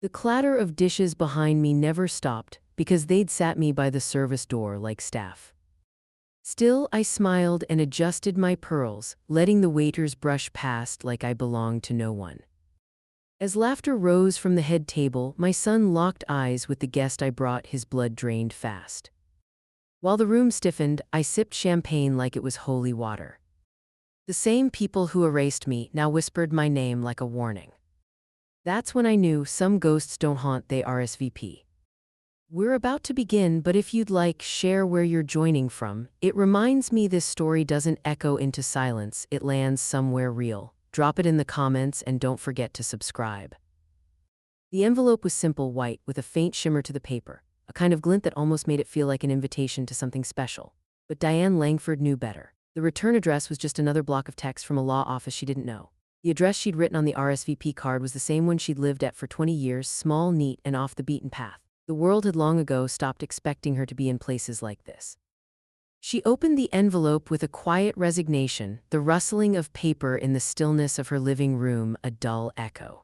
The clatter of dishes behind me never stopped because they'd sat me by the service door like staff. Still, I smiled and adjusted my pearls, letting the waiters brush past like I belonged to no one. As laughter rose from the head table, my son locked eyes with the guest I brought. His blood drained fast. While the room stiffened, I sipped champagne like it was holy water. The same people who erased me now whispered my name like a warning. That's when I knew some ghosts don't haunt, they RSVP. We're about to begin, but if you'd like, share where you're joining from. It reminds me this story doesn't echo into silence, it lands somewhere real. Drop it in the comments and don't forget to subscribe. The envelope was simple white with a faint shimmer to the paper, a kind of glint that almost made it feel like an invitation to something special. But Diane Langford knew better. The return address was just another block of text from a law office she didn't know. The address she'd written on the RSVP card was the same one she'd lived at for 20 years, small, neat, and off the beaten path. The world had long ago stopped expecting her to be in places like this. She opened the envelope with a quiet resignation, the rustling of paper in the stillness of her living room a dull echo.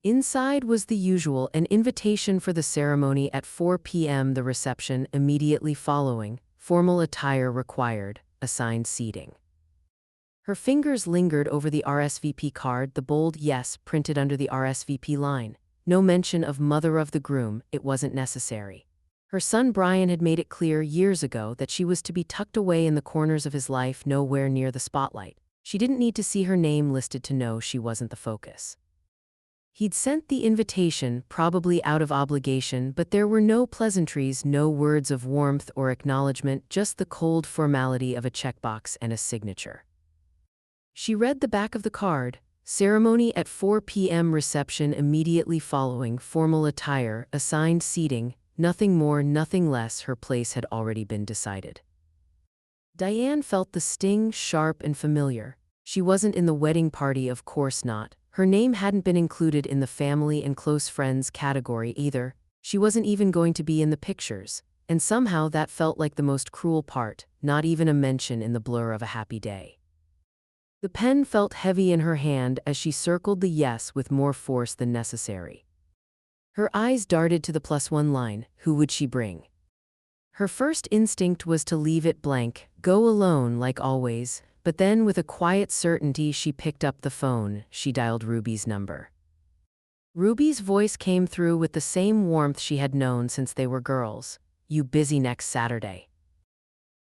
Inside was the usual, an invitation for the ceremony at 4 p.m., the reception immediately following, formal attire required, assigned seating. Her fingers lingered over the RSVP card, the bold yes printed under the RSVP line. No mention of mother of the groom, it wasn't necessary. Her son Brian had made it clear years ago that she was to be tucked away in the corners of his life, nowhere near the spotlight. She didn't need to see her name listed to know she wasn't the focus. He'd sent the invitation, probably out of obligation, but there were no pleasantries, no words of warmth or acknowledgement, just the cold formality of a checkbox and a signature. She read the back of the card. Ceremony at 4 p.m., reception immediately following, formal attire, assigned seating, nothing more, nothing less. Her place had already been decided. Diane felt the sting, sharp and familiar. She wasn't in the wedding party, of course not. Her name hadn't been included in the family and close friends category either. She wasn't even going to be in the pictures. And somehow that felt like the most cruel part, not even a mention in the blur of a happy day. The pen felt heavy in her hand as she circled the yes with more force than necessary. Her eyes darted to the +1 line. Who would she bring? Her first instinct was to leave it blank, go alone like always, but then with a quiet certainty she picked up the phone. She dialed Ruby's number. Ruby's voice came through with the same warmth she had known since they were girls. You busy next Saturday?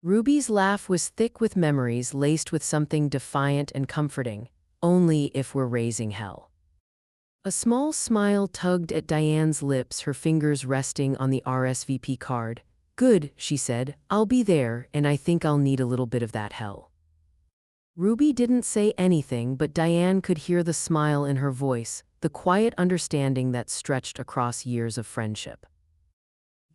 Ruby's laugh was thick with memories laced with something defiant and comforting. Only if we're raising hell. A small smile tugged at Diane's lips, her fingers resting on the RSVP card. Good, she said, I'll be there, and I think I'll need a little bit of that hell. Ruby didn't say anything, but Diane could hear the smile in her voice, the quiet understanding that stretched across years of friendship.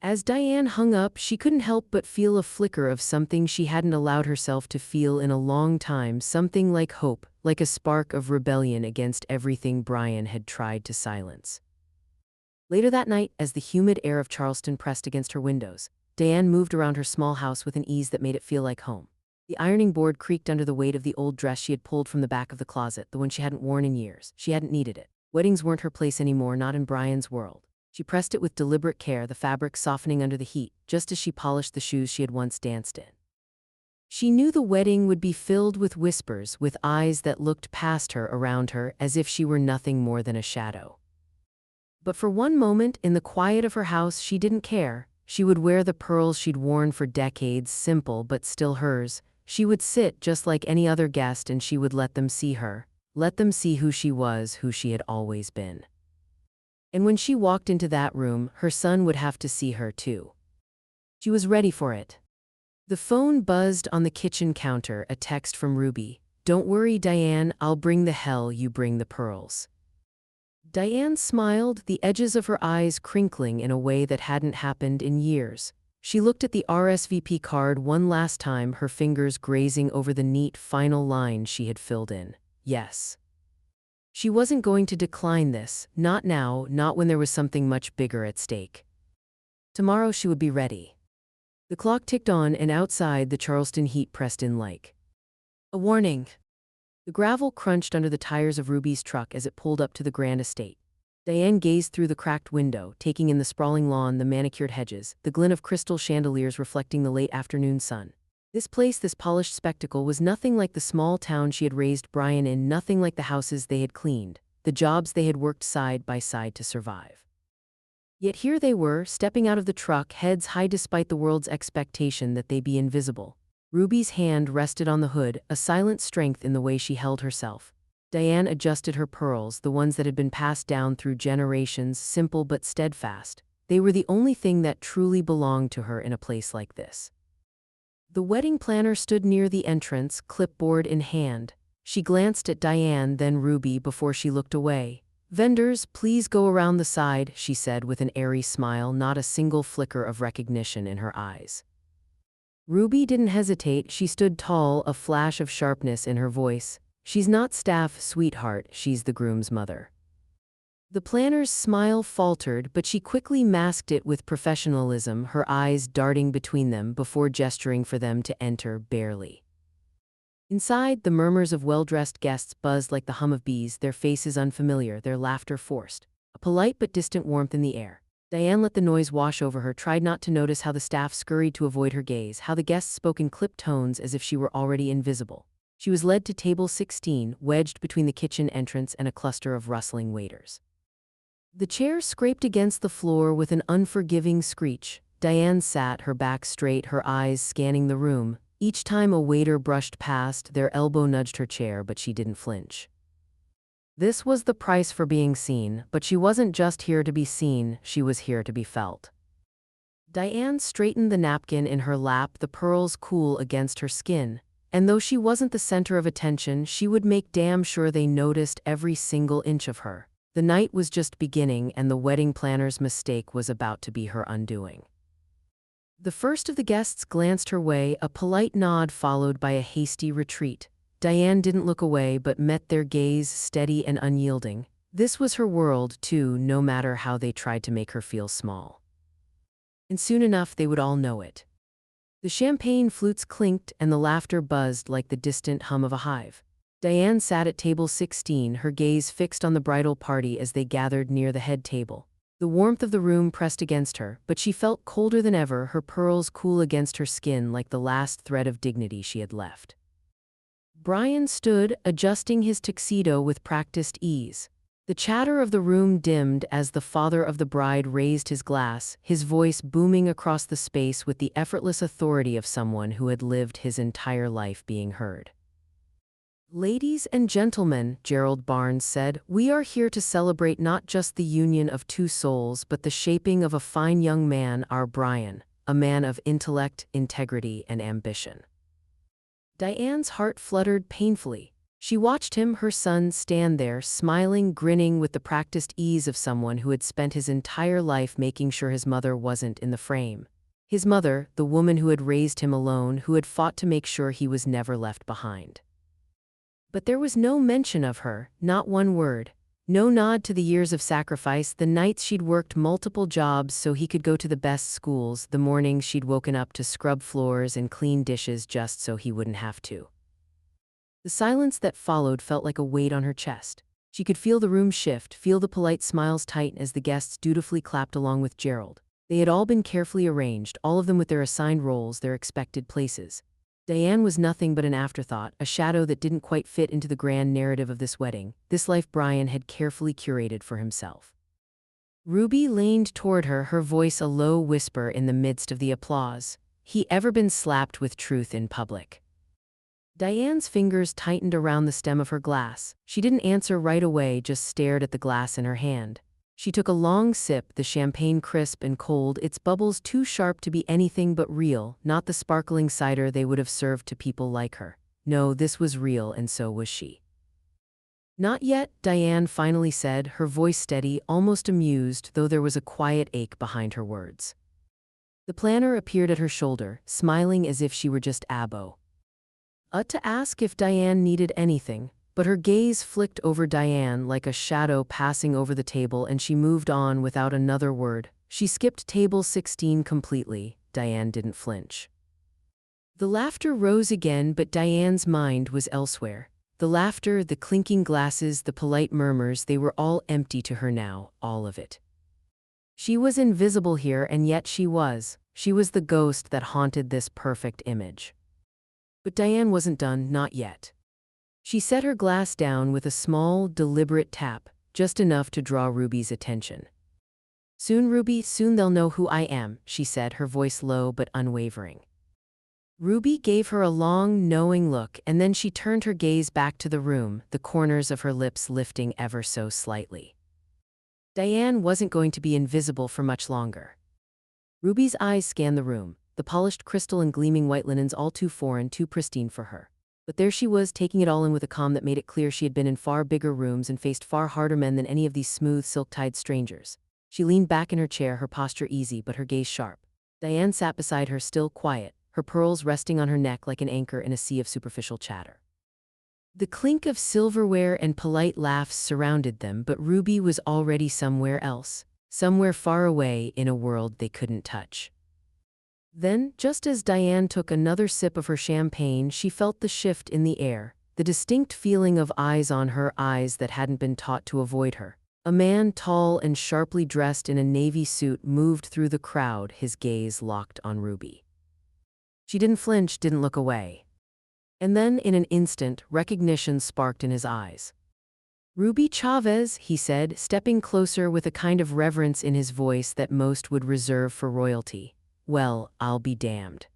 As Diane hung up, she couldn't help but feel a flicker of something she hadn't allowed herself to feel in a long time, something like hope, like a spark of rebellion against everything Brian had tried to silence. Later that night, as the humid air of Charleston pressed against her windows, Diane moved around her small house with an ease that made it feel like home. The ironing board creaked under the weight of the old dress she had pulled from the back of the closet, the one she hadn't worn in years. She hadn't needed it. Weddings weren't her place anymore, not in Brian's world. She pressed it with deliberate care, the fabric softening under the heat, just as she polished the shoes she had once danced in. She knew the wedding would be filled with whispers, with eyes that looked past her, around her, as if she were nothing more than a shadow. But for one moment, in the quiet of her house, she didn't care. She would wear the pearls she'd worn for decades, simple but still hers. She would sit just like any other guest, and she would let them see her, let them see who she was, who she had always been. And when she walked into that room, her son would have to see her too. She was ready for it. The phone buzzed on the kitchen counter, a text from Ruby. Don't worry, Diane, I'll bring the hell, you bring the pearls. Diane smiled, the edges of her eyes crinkling in a way that hadn't happened in years. She looked at the RSVP card one last time, her fingers grazing over the neat final line she had filled in. Yes. She wasn't going to decline this, not now, not when there was something much bigger at stake. Tomorrow she would be ready. The clock ticked on, and outside the Charleston heat pressed in like a warning. The gravel crunched under the tires of Ruby's truck as it pulled up to the grand estate. Diane gazed through the cracked window, taking in the sprawling lawn, the manicured hedges, the glint of crystal chandeliers reflecting the late afternoon sun. This place, this polished spectacle, was nothing like the small town she had raised Brian in, nothing like the houses they had cleaned, the jobs they had worked side by side to survive. Yet here they were, stepping out of the truck, heads high despite the world's expectation that they be invisible. Ruby's hand rested on the hood, a silent strength in the way she held herself. Diane adjusted her pearls, the ones that had been passed down through generations, simple but steadfast. They were the only thing that truly belonged to her in a place like this. The wedding planner stood near the entrance, clipboard in hand. She glanced at Diane, then Ruby before she looked away. "Vendors, please go around the side," she said with an airy smile, not a single flicker of recognition in her eyes. Ruby didn't hesitate. She stood tall, a flash of sharpness in her voice. "She's not staff, sweetheart, she's the groom's mother." The planner's smile faltered, but she quickly masked it with professionalism, her eyes darting between them before gesturing for them to enter, barely. Inside, the murmurs of well-dressed guests buzzed like the hum of bees, their faces unfamiliar, their laughter forced. A polite but distant warmth in the air. Diane let the noise wash over her, tried not to notice how the staff scurried to avoid her gaze, how the guests spoke in clipped tones as if she were already invisible. She was led to table 16, wedged between the kitchen entrance and a cluster of rustling waiters. The chair scraped against the floor with an unforgiving screech. Diane sat, her back straight, her eyes scanning the room. Each time a waiter brushed past, their elbow nudged her chair, but she didn't flinch. This was the price for being seen, but she wasn't just here to be seen, she was here to be felt. Diane straightened the napkin in her lap, the pearls cool against her skin. And though she wasn't the center of attention, she would make damn sure they noticed every single inch of her. The night was just beginning, and the wedding planner's mistake was about to be her undoing. The first of the guests glanced her way, a polite nod followed by a hasty retreat. Diane didn't look away but met their gaze, steady and unyielding. This was her world, too, no matter how they tried to make her feel small. And soon enough they would all know it. The champagne flutes clinked and the laughter buzzed like the distant hum of a hive. Diane sat at table 16, her gaze fixed on the bridal party as they gathered near the head table. The warmth of the room pressed against her, but she felt colder than ever, her pearls cool against her skin like the last thread of dignity she had left. Brian stood, adjusting his tuxedo with practiced ease. The chatter of the room dimmed as the father of the bride raised his glass, his voice booming across the space with the effortless authority of someone who had lived his entire life being heard. "Ladies and gentlemen," Gerald Barnes said, "we are here to celebrate not just the union of two souls but the shaping of a fine young man, our Brian, a man of intellect, integrity, and ambition." Diane's heart fluttered painfully. She watched him, her son, stand there, smiling, grinning with the practiced ease of someone who had spent his entire life making sure his mother wasn't in the frame. His mother, the woman who had raised him alone, who had fought to make sure he was never left behind. But there was no mention of her, not one word. No nod to the years of sacrifice, the nights she'd worked multiple jobs so he could go to the best schools, the mornings she'd woken up to scrub floors and clean dishes just so he wouldn't have to. The silence that followed felt like a weight on her chest. She could feel the room shift, feel the polite smiles tighten as the guests dutifully clapped along with Gerald. They had all been carefully arranged, all of them with their assigned roles, their expected places. Diane was nothing but an afterthought, a shadow that didn't quite fit into the grand narrative of this wedding, this life Brian had carefully curated for himself. Ruby leaned toward her, her voice a low whisper in the midst of the applause. "He ever been slapped with truth in public?" Diane's fingers tightened around the stem of her glass. She didn't answer right away, just stared at the glass in her hand. She took a long sip, the champagne crisp and cold, its bubbles too sharp to be anything but real, not the sparkling cider they would have served to people like her. No, this was real, and so was she. "Not yet," Diane finally said, her voice steady, almost amused, though there was a quiet ache behind her words. The planner appeared at her shoulder, smiling as if she were just Abo. To ask if Diane needed anything. But her gaze flicked over Diane like a shadow passing over the table, and she moved on without another word. She skipped table 16 completely. Diane didn't flinch. The laughter rose again, but Diane's mind was elsewhere. The laughter, the clinking glasses, the polite murmurs, they were all empty to her now, all of it. She was invisible here, and yet she was. She was the ghost that haunted this perfect image. But Diane wasn't done, not yet. She set her glass down with a small, deliberate tap, just enough to draw Ruby's attention. "Soon, Ruby, soon they'll know who I am," she said, her voice low but unwavering. Ruby gave her a long, knowing look, and then she turned her gaze back to the room, the corners of her lips lifting ever so slightly. Diane wasn't going to be invisible for much longer. Ruby's eyes scanned the room, the polished crystal and gleaming white linens all too foreign, too pristine for her. But there she was, taking it all in with a calm that made it clear she had been in far bigger rooms and faced far harder men than any of these smooth, silk-tied strangers. She leaned back in her chair, her posture easy but her gaze sharp. Diane sat beside her, still quiet, her pearls resting on her neck like an anchor in a sea of superficial chatter. The clink of silverware and polite laughs surrounded them, but Ruby was already somewhere else, somewhere far away in a world they couldn't touch. Then, just as Diane took another sip of her champagne, she felt the shift in the air, the distinct feeling of eyes on her, eyes that hadn't been taught to avoid her. A man, tall and sharply dressed in a navy suit, moved through the crowd, his gaze locked on Ruby. She didn't flinch, didn't look away. And then, in an instant, recognition sparked in his eyes. "Ruby Chavez," he said, stepping closer with a kind of reverence in his voice that most would reserve for royalty. "Well, I'll be damned."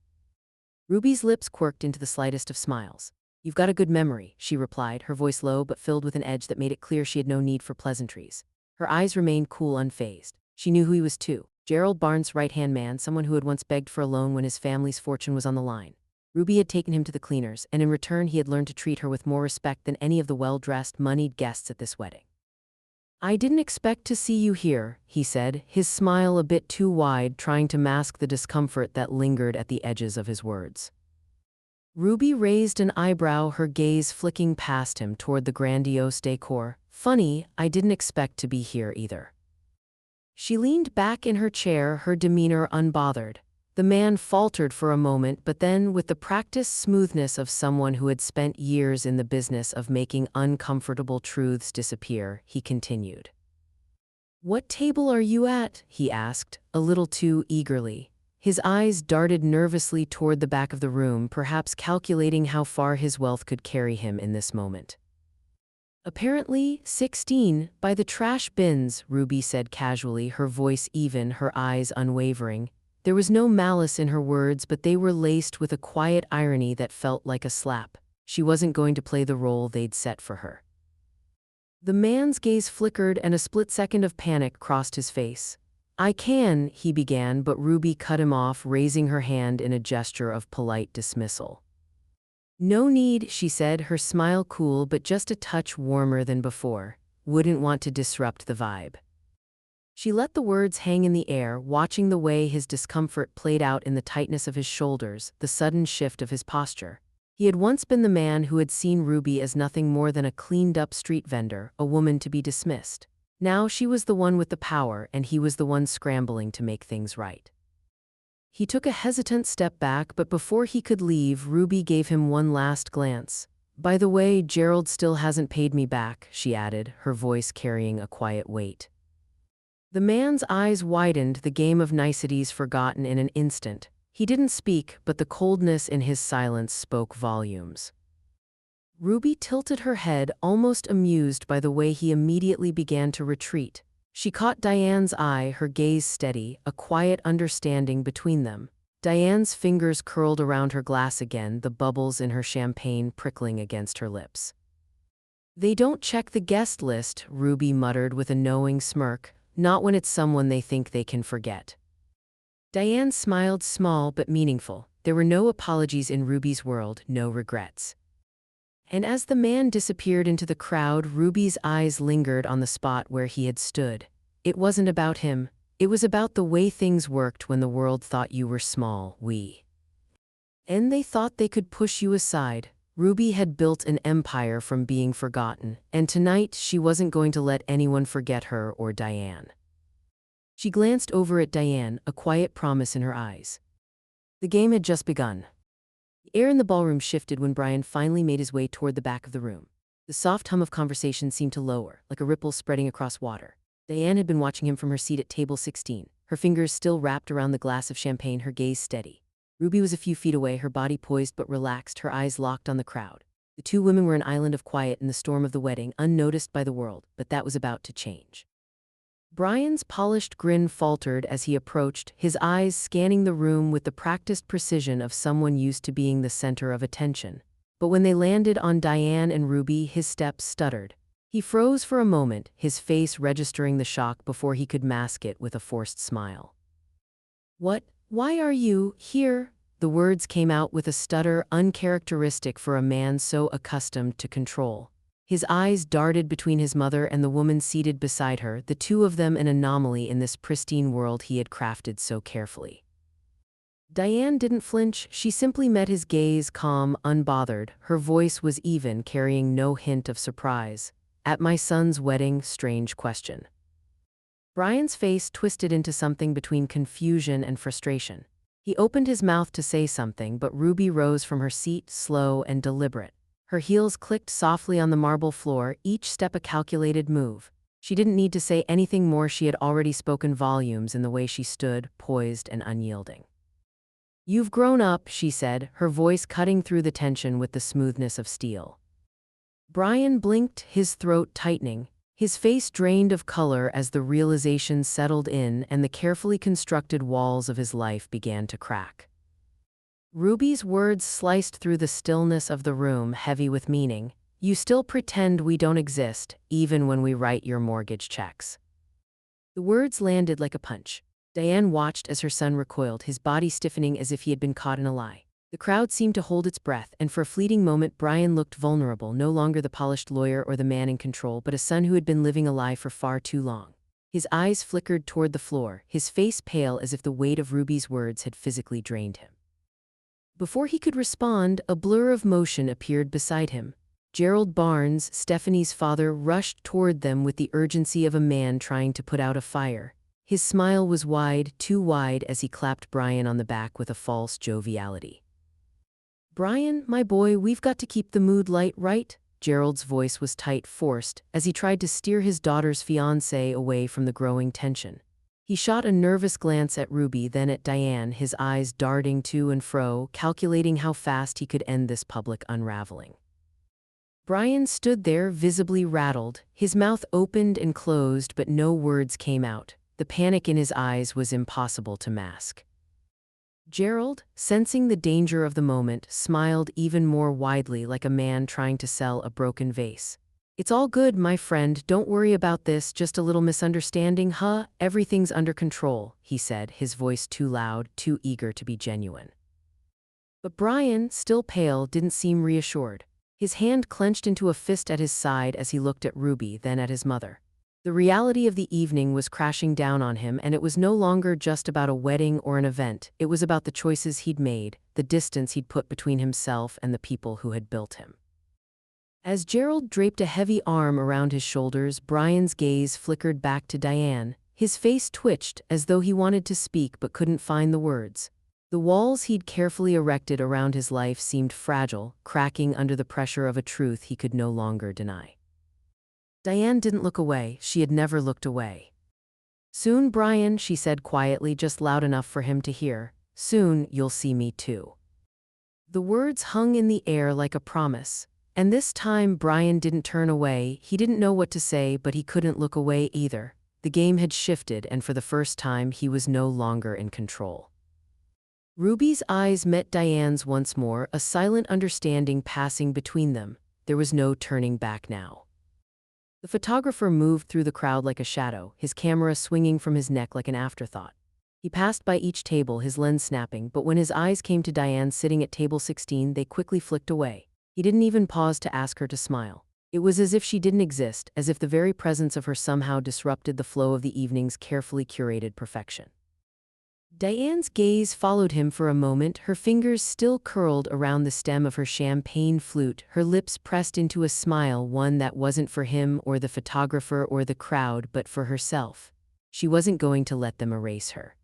Ruby's lips quirked into the slightest of smiles. "You've got a good memory," she replied, her voice low but filled with an edge that made it clear she had no need for pleasantries. Her eyes remained cool, unfazed. She knew who he was too. Gerald Barnes' right-hand man, someone who had once begged for a loan when his family's fortune was on the line. Ruby had taken him to the cleaners, and in return he had learned to treat her with more respect than any of the well-dressed, moneyed guests at this wedding. "I didn't expect to see you here," he said, his smile a bit too wide, trying to mask the discomfort that lingered at the edges of his words. Ruby raised an eyebrow, her gaze flicking past him toward the grandiose decor. "Funny, I didn't expect to be here either." She leaned back in her chair, her demeanor unbothered. The man faltered for a moment, but then, with the practiced smoothness of someone who had spent years in the business of making uncomfortable truths disappear, he continued. "What table are you at?" he asked, a little too eagerly. His eyes darted nervously toward the back of the room, perhaps calculating how far his wealth could carry him in this moment. "Apparently, 16, by the trash bins," Ruby said casually, her voice even, her eyes unwavering. There was no malice in her words, but they were laced with a quiet irony that felt like a slap. She wasn't going to play the role they'd set for her. The man's gaze flickered and a split second of panic crossed his face. "I can," he began, but Ruby cut him off, raising her hand in a gesture of polite dismissal. "No need," she said, her smile cool but just a touch warmer than before. "Wouldn't want to disrupt the vibe." She let the words hang in the air, watching the way his discomfort played out in the tightness of his shoulders, the sudden shift of his posture. He had once been the man who had seen Ruby as nothing more than a cleaned-up street vendor, a woman to be dismissed. Now she was the one with the power, and he was the one scrambling to make things right. He took a hesitant step back, but before he could leave, Ruby gave him one last glance. "By the way, Gerald still hasn't paid me back," she added, her voice carrying a quiet weight. The man's eyes widened, the game of niceties forgotten in an instant. He didn't speak, but the coldness in his silence spoke volumes. Ruby tilted her head, almost amused by the way he immediately began to retreat. She caught Diane's eye, her gaze steady, a quiet understanding between them. Diane's fingers curled around her glass again, the bubbles in her champagne prickling against her lips. "They don't check the guest list," Ruby muttered with a knowing smirk, "not when it's someone they think they can forget." Diane smiled, small but meaningful. There were no apologies in Ruby's world, no regrets. And as the man disappeared into the crowd, Ruby's eyes lingered on the spot where he had stood. It wasn't about him. It was about the way things worked when the world thought you were small, and they thought they could push you aside. Ruby had built an empire from being forgotten, and tonight she wasn't going to let anyone forget her or Diane. She glanced over at Diane, a quiet promise in her eyes. The game had just begun. The air in the ballroom shifted when Brian finally made his way toward the back of the room. The soft hum of conversation seemed to lower, like a ripple spreading across water. Diane had been watching him from her seat at table 16, her fingers still wrapped around the glass of champagne, her gaze steady. Ruby was a few feet away, her body poised but relaxed, her eyes locked on the crowd. The two women were an island of quiet in the storm of the wedding, unnoticed by the world, but that was about to change. Brian's polished grin faltered as he approached, his eyes scanning the room with the practiced precision of someone used to being the center of attention. But when they landed on Diane and Ruby, his steps stuttered. He froze for a moment, his face registering the shock before he could mask it with a forced smile. Why are you here?" The words came out with a stutter uncharacteristic for a man so accustomed to control. His eyes darted between his mother and the woman seated beside her, the two of them an anomaly in this pristine world he had crafted so carefully. Diane didn't flinch, she simply met his gaze, calm, unbothered. Her voice was even, carrying no hint of surprise. "At my son's wedding? Strange question." Brian's face twisted into something between confusion and frustration. He opened his mouth to say something, but Ruby rose from her seat, slow and deliberate. Her heels clicked softly on the marble floor, each step a calculated move. She didn't need to say anything more, she had already spoken volumes in the way she stood, poised and unyielding. "You've grown up," she said, her voice cutting through the tension with the smoothness of steel. Brian blinked, his throat tightening. His face drained of color as the realization settled in and the carefully constructed walls of his life began to crack. Ruby's words sliced through the stillness of the room, heavy with meaning. "You still pretend we don't exist, even when we write your mortgage checks." The words landed like a punch. Diane watched as her son recoiled, his body stiffening as if he had been caught in a lie. The crowd seemed to hold its breath, and for a fleeting moment Brian looked vulnerable, no longer the polished lawyer or the man in control, but a son who had been living a lie for far too long. His eyes flickered toward the floor, his face pale as if the weight of Ruby's words had physically drained him. Before he could respond, a blur of motion appeared beside him. Gerald Barnes, Stephanie's father, rushed toward them with the urgency of a man trying to put out a fire. His smile was wide, too wide, as he clapped Brian on the back with a false joviality. "Brian, my boy, we've got to keep the mood light, right?" Gerald's voice was tight, forced, as he tried to steer his daughter's fiancé away from the growing tension. He shot a nervous glance at Ruby, then at Diane, his eyes darting to and fro, calculating how fast he could end this public unraveling. Brian stood there, visibly rattled, his mouth opened and closed, but no words came out. The panic in his eyes was impossible to mask. Gerald, sensing the danger of the moment, smiled even more widely, like a man trying to sell a broken vase. "It's all good, my friend, don't worry about this, just a little misunderstanding, huh? Everything's under control," he said, his voice too loud, too eager to be genuine. But Brian, still pale, didn't seem reassured. His hand clenched into a fist at his side as he looked at Ruby, then at his mother. The reality of the evening was crashing down on him, and it was no longer just about a wedding or an event. It was about the choices he'd made, the distance he'd put between himself and the people who had built him. As Gerald draped a heavy arm around his shoulders, Brian's gaze flickered back to Diane. His face twitched as though he wanted to speak but couldn't find the words. The walls he'd carefully erected around his life seemed fragile, cracking under the pressure of a truth he could no longer deny. Diane didn't look away, she had never looked away. "Soon, Brian," she said quietly, just loud enough for him to hear. "Soon, you'll see me too." The words hung in the air like a promise. And this time Brian didn't turn away. He didn't know what to say, but he couldn't look away either. The game had shifted, and for the first time he was no longer in control. Ruby's eyes met Diane's once more, a silent understanding passing between them. There was no turning back now. The photographer moved through the crowd like a shadow, his camera swinging from his neck like an afterthought. He passed by each table, his lens snapping, but when his eyes came to Diane sitting at table 16, they quickly flicked away. He didn't even pause to ask her to smile. It was as if she didn't exist, as if the very presence of her somehow disrupted the flow of the evening's carefully curated perfection. Diane's gaze followed him for a moment, her fingers still curled around the stem of her champagne flute, her lips pressed into a smile, one that wasn't for him or the photographer or the crowd, but for herself. She wasn't going to let them erase her.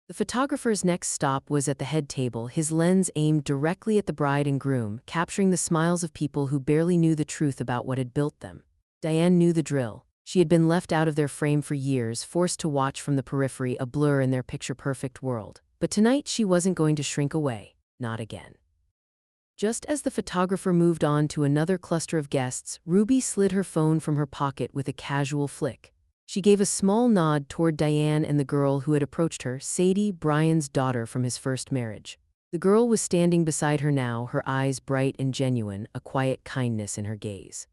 The photographer's next stop was at the head table, his lens aimed directly at the bride and groom, capturing the smiles of people who barely knew the truth about what had built them. Diane knew the drill. She had been left out of their frame for years, forced to watch from the periphery, a blur in their picture-perfect world. But tonight she wasn't going to shrink away. Not again. Just as the photographer moved on to another cluster of guests, Ruby slid her phone from her pocket with a casual flick. She gave a small nod toward Diane and the girl who had approached her, Sadie, Brian's daughter from his first marriage. The girl was standing beside her now, her eyes bright and genuine, a quiet kindness in her gaze.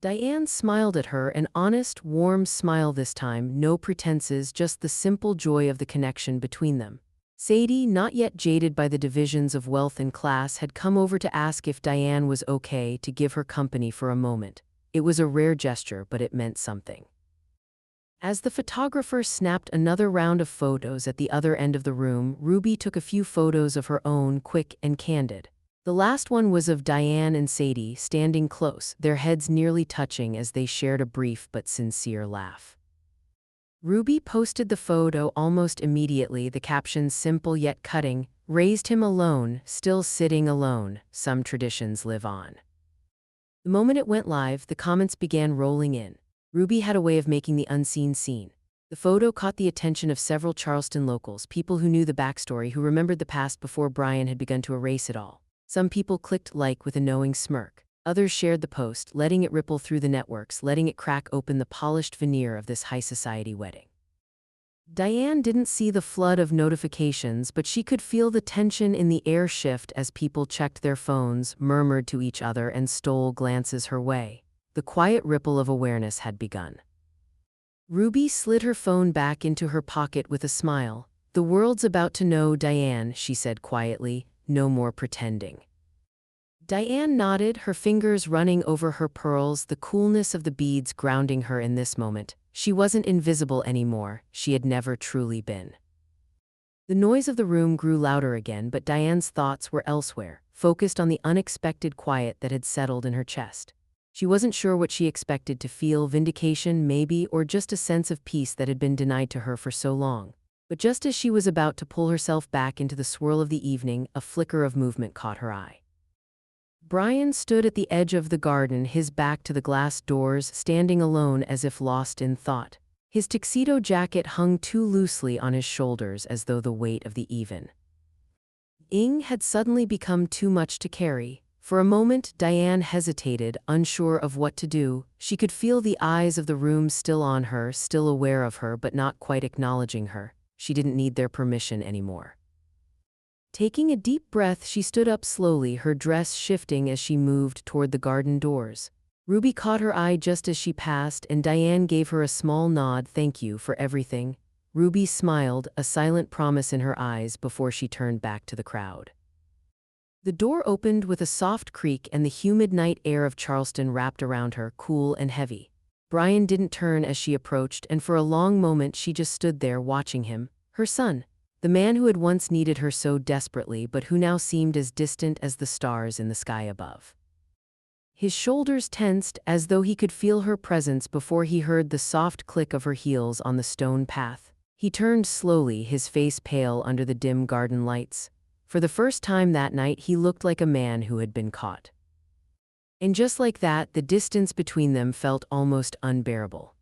Diane smiled at her, an honest, warm smile this time, no pretenses, just the simple joy of the connection between them. Sadie, not yet jaded by the divisions of wealth and class, had come over to ask if Diane was okay to give her company for a moment. It was a rare gesture, but it meant something. As the photographer snapped another round of photos at the other end of the room, Ruby took a few photos of her own, quick and candid. The last one was of Diane and Sadie standing close, their heads nearly touching as they shared a brief but sincere laugh. Ruby posted the photo almost immediately, the caption simple yet cutting, "Raised him alone, still sitting alone, some traditions live on." The moment it went live, the comments began rolling in. Ruby had a way of making the unseen seen. The photo caught the attention of several Charleston locals, people who knew the backstory, who remembered the past before Brian had begun to erase it all. Some people clicked like with a knowing smirk. Others shared the post, letting it ripple through the networks, letting it crack open the polished veneer of this high society wedding. Diane didn't see the flood of notifications, but she could feel the tension in the air shift as people checked their phones, murmured to each other, and stole glances her way. The quiet ripple of awareness had begun. Ruby slid her phone back into her pocket with a smile. "The world's about to know, Diane," she said quietly. "No more pretending." Diane nodded, her fingers running over her pearls, the coolness of the beads grounding her in this moment. She wasn't invisible anymore. She had never truly been. The noise of the room grew louder again, but Diane's thoughts were elsewhere, focused on the unexpected quiet that had settled in her chest. She wasn't sure what she expected to feel, vindication maybe, or just a sense of peace that had been denied to her for so long. But just as she was about to pull herself back into the swirl of the evening, a flicker of movement caught her eye. Brian stood at the edge of the garden, his back to the glass doors, standing alone as if lost in thought. His tuxedo jacket hung too loosely on his shoulders as though the weight of the evening had suddenly become too much to carry. For a moment, Diane hesitated, unsure of what to do. She could feel the eyes of the room still on her, still aware of her, but not quite acknowledging her. She didn't need their permission anymore. Taking a deep breath, she stood up slowly, her dress shifting as she moved toward the garden doors. Ruby caught her eye just as she passed, and Diane gave her a small nod. "Thank you for everything." Ruby smiled, a silent promise in her eyes before she turned back to the crowd. The door opened with a soft creak and the humid night air of Charleston wrapped around her, cool and heavy. Brian didn't turn as she approached, and for a long moment she just stood there watching him, her son, the man who had once needed her so desperately but who now seemed as distant as the stars in the sky above. His shoulders tensed as though he could feel her presence before he heard the soft click of her heels on the stone path. He turned slowly, his face pale under the dim garden lights. For the first time that night, he looked like a man who had been caught. And just like that, the distance between them felt almost unbearable.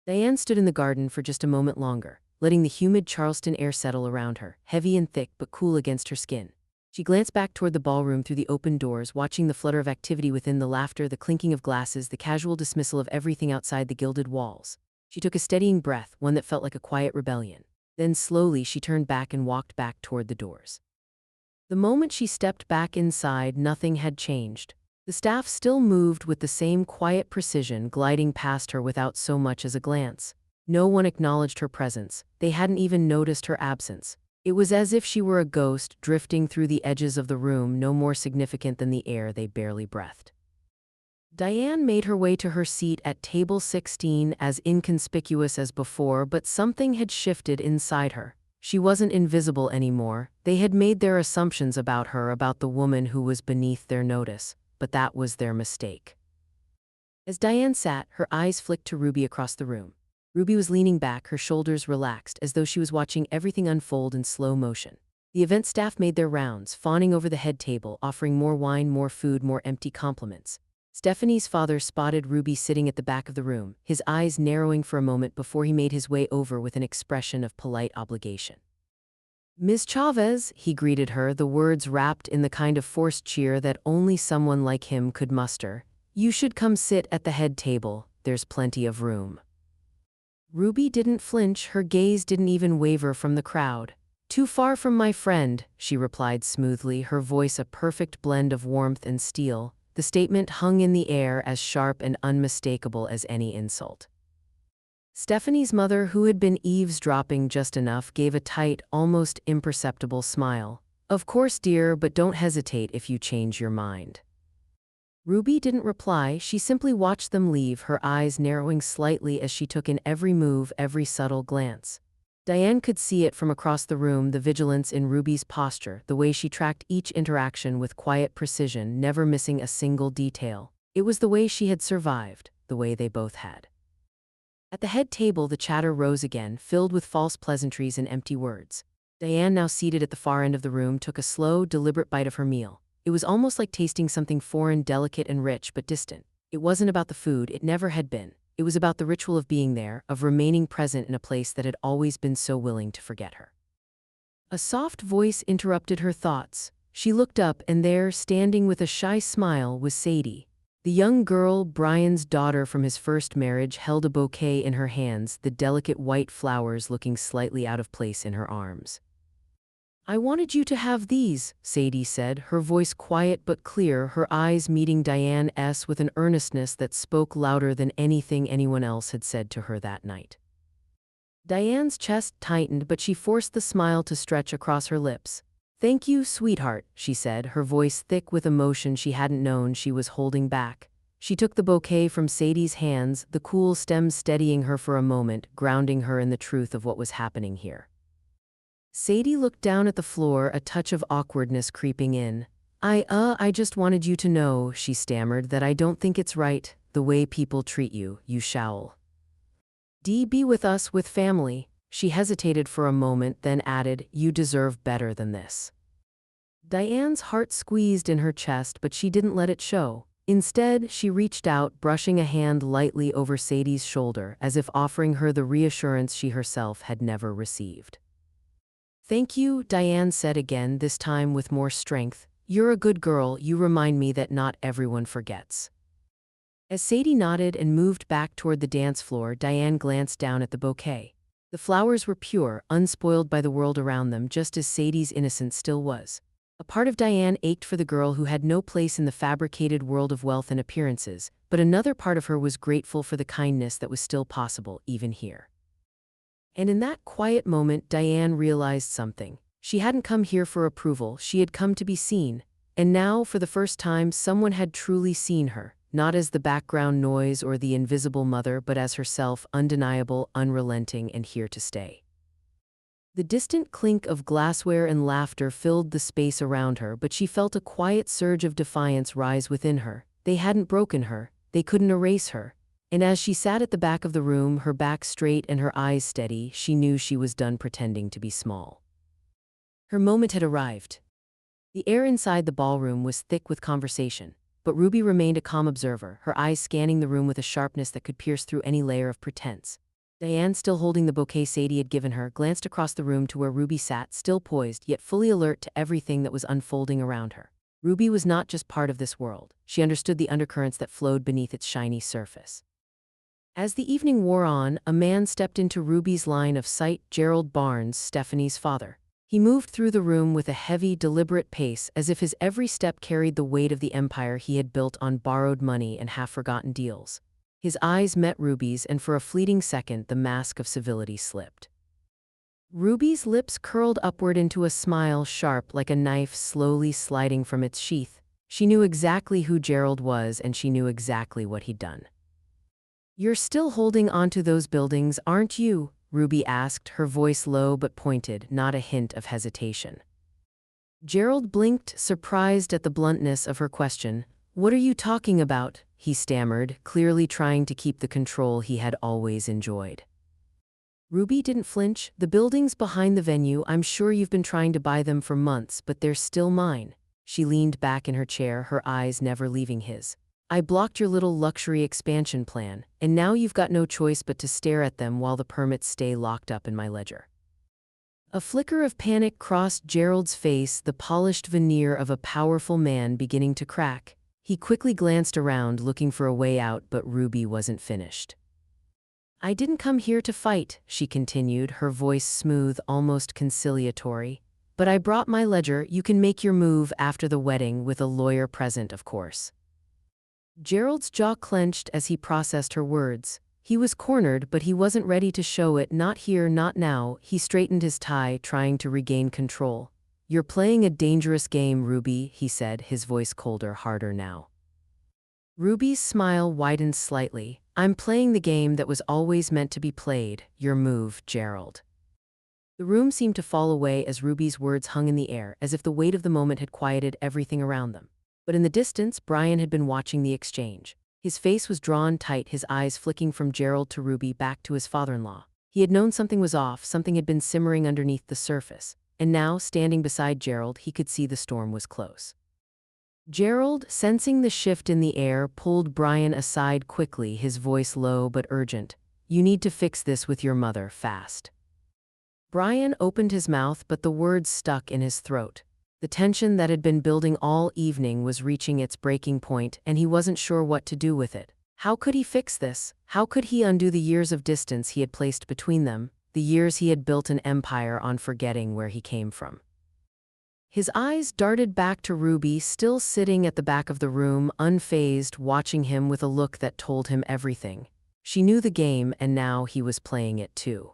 Diane stood in the garden for just a moment longer, letting the humid Charleston air settle around her, heavy and thick but cool against her skin. She glanced back toward the ballroom through the open doors, watching the flutter of activity within, the laughter, the clinking of glasses, the casual dismissal of everything outside the gilded walls. She took a steadying breath, one that felt like a quiet rebellion. Then slowly she turned back and walked back toward the doors. The moment she stepped back inside, nothing had changed. The staff still moved with the same quiet precision, gliding past her without so much as a glance. No one acknowledged her presence. They hadn't even noticed her absence. It was as if she were a ghost drifting through the edges of the room, no more significant than the air they barely breathed. Diane made her way to her seat at table 16, as inconspicuous as before, but something had shifted inside her. She wasn't invisible anymore. They had made their assumptions about her, about the woman who was beneath their notice, but that was their mistake. As Diane sat, her eyes flicked to Ruby across the room. Ruby was leaning back, her shoulders relaxed, as though she was watching everything unfold in slow motion. The event staff made their rounds, fawning over the head table, offering more wine, more food, more empty compliments. Stephanie's father spotted Ruby sitting at the back of the room, his eyes narrowing for a moment before he made his way over with an expression of polite obligation. "Ms. Chavez," he greeted her, the words wrapped in the kind of forced cheer that only someone like him could muster. "You should come sit at the head table, there's plenty of room." Ruby didn't flinch, her gaze didn't even waver from the crowd. "Too far from my friend," she replied smoothly, her voice a perfect blend of warmth and steel. The statement hung in the air, as sharp and unmistakable as any insult. Stephanie's mother, who had been eavesdropping just enough, gave a tight, almost imperceptible smile. "Of course, dear, but don't hesitate if you change your mind." Ruby didn't reply, she simply watched them leave, her eyes narrowing slightly as she took in every move, every subtle glance. Diane could see it from across the room, the vigilance in Ruby's posture, the way she tracked each interaction with quiet precision, never missing a single detail. It was the way she had survived, the way they both had. At the head table, the chatter rose again, filled with false pleasantries and empty words. Diane, now seated at the far end of the room, took a slow, deliberate bite of her meal. It was almost like tasting something foreign, delicate and rich, but distant. It wasn't about the food, it never had been. It was about the ritual of being there, of remaining present in a place that had always been so willing to forget her. A soft voice interrupted her thoughts. She looked up, and there, standing with a shy smile, was Sadie. The young girl, Brian's daughter from his first marriage, held a bouquet in her hands, the delicate white flowers looking slightly out of place in her arms. "I wanted you to have these," Sadie said, her voice quiet but clear, her eyes meeting Diane's with an earnestness that spoke louder than anything anyone else had said to her that night. Diane's chest tightened, but she forced the smile to stretch across her lips. "Thank you, sweetheart," she said, her voice thick with emotion she hadn't known she was holding back. She took the bouquet from Sadie's hands, the cool stems steadying her for a moment, grounding her in the truth of what was happening here. Sadie looked down at the floor, a touch of awkwardness creeping in. I just wanted you to know," she stammered, "that I don't think it's right, the way people treat you," you scowl. Be with us, with family." She hesitated for a moment, then added, "You deserve better than this." Diane's heart squeezed in her chest, but she didn't let it show. Instead, she reached out, brushing a hand lightly over Sadie's shoulder, as if offering her the reassurance she herself had never received. "Thank you," Diane said again, this time with more strength. "You're a good girl, you remind me that not everyone forgets." As Sadie nodded and moved back toward the dance floor, Diane glanced down at the bouquet. The flowers were pure, unspoiled by the world around them, just as Sadie's innocence still was. A part of Diane ached for the girl who had no place in the fabricated world of wealth and appearances, but another part of her was grateful for the kindness that was still possible, even here. And in that quiet moment, Diane realized something. She hadn't come here for approval, she had come to be seen. And now, for the first time, someone had truly seen her, not as the background noise or the invisible mother, but as herself, undeniable, unrelenting, and here to stay. The distant clink of glassware and laughter filled the space around her, but she felt a quiet surge of defiance rise within her. They hadn't broken her, they couldn't erase her. And as she sat at the back of the room, her back straight and her eyes steady, she knew she was done pretending to be small. Her moment had arrived. The air inside the ballroom was thick with conversation, but Ruby remained a calm observer, her eyes scanning the room with a sharpness that could pierce through any layer of pretense. Diane, still holding the bouquet Sadie had given her, glanced across the room to where Ruby sat, still poised, yet fully alert to everything that was unfolding around her. Ruby was not just part of this world. She understood the undercurrents that flowed beneath its shiny surface. As the evening wore on, a man stepped into Ruby's line of sight, Gerald Barnes, Stephanie's father. He moved through the room with a heavy, deliberate pace, as if his every step carried the weight of the empire he had built on borrowed money and half-forgotten deals. His eyes met Ruby's, and for a fleeting second, the mask of civility slipped. Ruby's lips curled upward into a smile sharp like a knife slowly sliding from its sheath. She knew exactly who Gerald was, and she knew exactly what he'd done. "You're still holding onto those buildings, aren't you?" Ruby asked, her voice low but pointed, not a hint of hesitation. Gerald blinked, surprised at the bluntness of her question. "What are you talking about?" he stammered, clearly trying to keep the control he had always enjoyed. Ruby didn't flinch. "The building's behind the venue. I'm sure you've been trying to buy them for months, but they're still mine." She leaned back in her chair, her eyes never leaving his. "I blocked your little luxury expansion plan, and now you've got no choice but to stare at them while the permits stay locked up in my ledger." A flicker of panic crossed Gerald's face, the polished veneer of a powerful man beginning to crack. He quickly glanced around, looking for a way out, but Ruby wasn't finished. "I didn't come here to fight," she continued, her voice smooth, almost conciliatory. "But I brought my ledger. You can make your move after the wedding, with a lawyer present, of course." Gerald's jaw clenched as he processed her words. He was cornered, but he wasn't ready to show it, not here, not now. He straightened his tie, trying to regain control. "You're playing a dangerous game, Ruby," he said, his voice colder, harder now. Ruby's smile widened slightly. "I'm playing the game that was always meant to be played. Your move, Gerald." The room seemed to fall away as Ruby's words hung in the air, as if the weight of the moment had quieted everything around them. But in the distance, Brian had been watching the exchange. His face was drawn tight, his eyes flicking from Gerald to Ruby back to his father-in-law. He had known something was off, something had been simmering underneath the surface. And now, standing beside Gerald, he could see the storm was close. Gerald, sensing the shift in the air, pulled Brian aside quickly, his voice low but urgent. "You need to fix this with your mother, fast." Brian opened his mouth, but the words stuck in his throat. The tension that had been building all evening was reaching its breaking point, and he wasn't sure what to do with it. How could he fix this? How could he undo the years of distance he had placed between them, the years he had built an empire on forgetting where he came from? His eyes darted back to Ruby, still sitting at the back of the room, unfazed, watching him with a look that told him everything. She knew the game, and now he was playing it too.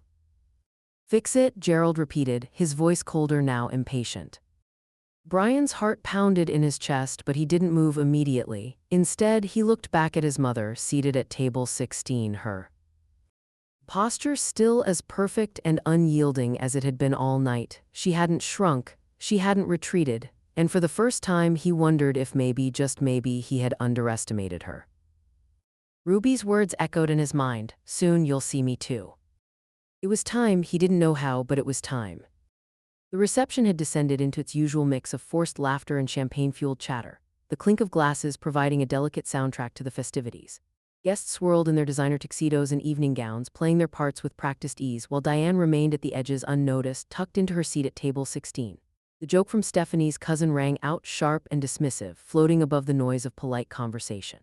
"Fix it," Gerald repeated, his voice colder now, impatient. Brian's heart pounded in his chest, but he didn't move immediately. Instead, he looked back at his mother, seated at table 16, her posture still as perfect and unyielding as it had been all night. She hadn't shrunk, she hadn't retreated, and for the first time he wondered if maybe, just maybe, he had underestimated her. Ruby's words echoed in his mind, "Soon you'll see me too." It was time, he didn't know how, but it was time. The reception had descended into its usual mix of forced laughter and champagne-fueled chatter, the clink of glasses providing a delicate soundtrack to the festivities. Guests swirled in their designer tuxedos and evening gowns, playing their parts with practiced ease, while Diane remained at the edges unnoticed, tucked into her seat at table 16. The joke from Stephanie's cousin rang out, sharp and dismissive, floating above the noise of polite conversation.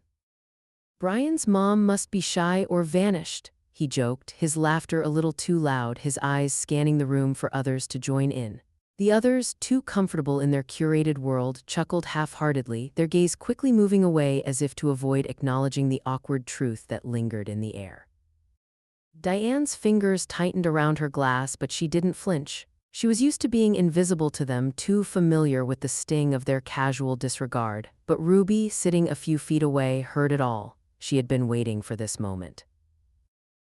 "Brian's mom must be shy or vanished," he joked, his laughter a little too loud, his eyes scanning the room for others to join in. The others, too comfortable in their curated world, chuckled half-heartedly, their gaze quickly moving away as if to avoid acknowledging the awkward truth that lingered in the air. Diane's fingers tightened around her glass, but she didn't flinch. She was used to being invisible to them, too familiar with the sting of their casual disregard. But Ruby, sitting a few feet away, heard it all. She had been waiting for this moment.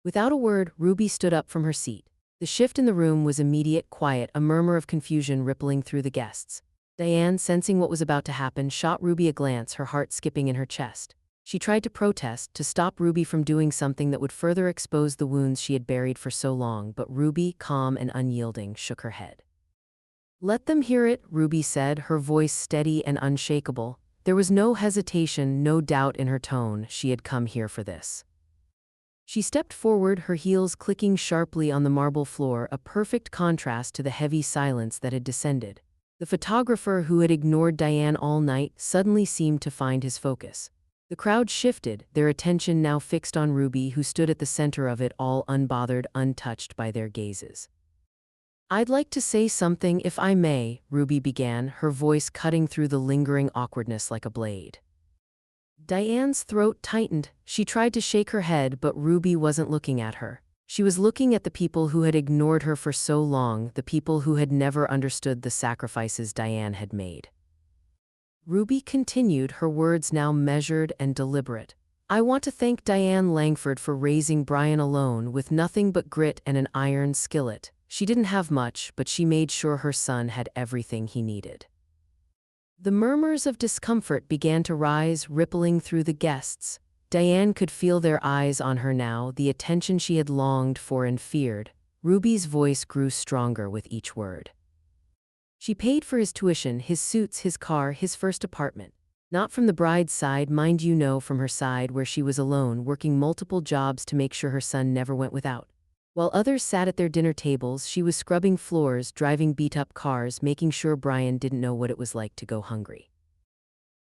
Without a word, Ruby stood up from her seat. The shift in the room was immediate, quiet, a murmur of confusion rippling through the guests. Diane, sensing what was about to happen, shot Ruby a glance, her heart skipping in her chest. She tried to protest, to stop Ruby from doing something that would further expose the wounds she had buried for so long, but Ruby, calm and unyielding, shook her head. "Let them hear it," Ruby said, her voice steady and unshakable. There was no hesitation, no doubt in her tone. She had come here for this. She stepped forward, her heels clicking sharply on the marble floor, a perfect contrast to the heavy silence that had descended. The photographer, who had ignored Diane all night, suddenly seemed to find his focus. The crowd shifted, their attention now fixed on Ruby, who stood at the center of it all, unbothered, untouched by their gazes. "I'd like to say something, if I may," Ruby began, her voice cutting through the lingering awkwardness like a blade. Diane's throat tightened. She tried to shake her head, but Ruby wasn't looking at her. She was looking at the people who had ignored her for so long, the people who had never understood the sacrifices Diane had made. Ruby continued, her words now measured and deliberate. "I want to thank Diane Langford for raising Brian alone, with nothing but grit and an iron skillet. She didn't have much, but she made sure her son had everything he needed." The murmurs of discomfort began to rise, rippling through the guests. Diane could feel their eyes on her now, the attention she had longed for and feared. Ruby's voice grew stronger with each word. She paid for his tuition, his suits, his car, his first apartment. Not from the bride's side, mind you, no, from her side where she was alone, working multiple jobs to make sure her son never went without. While others sat at their dinner tables, she was scrubbing floors, driving beat-up cars, making sure Brian didn't know what it was like to go hungry.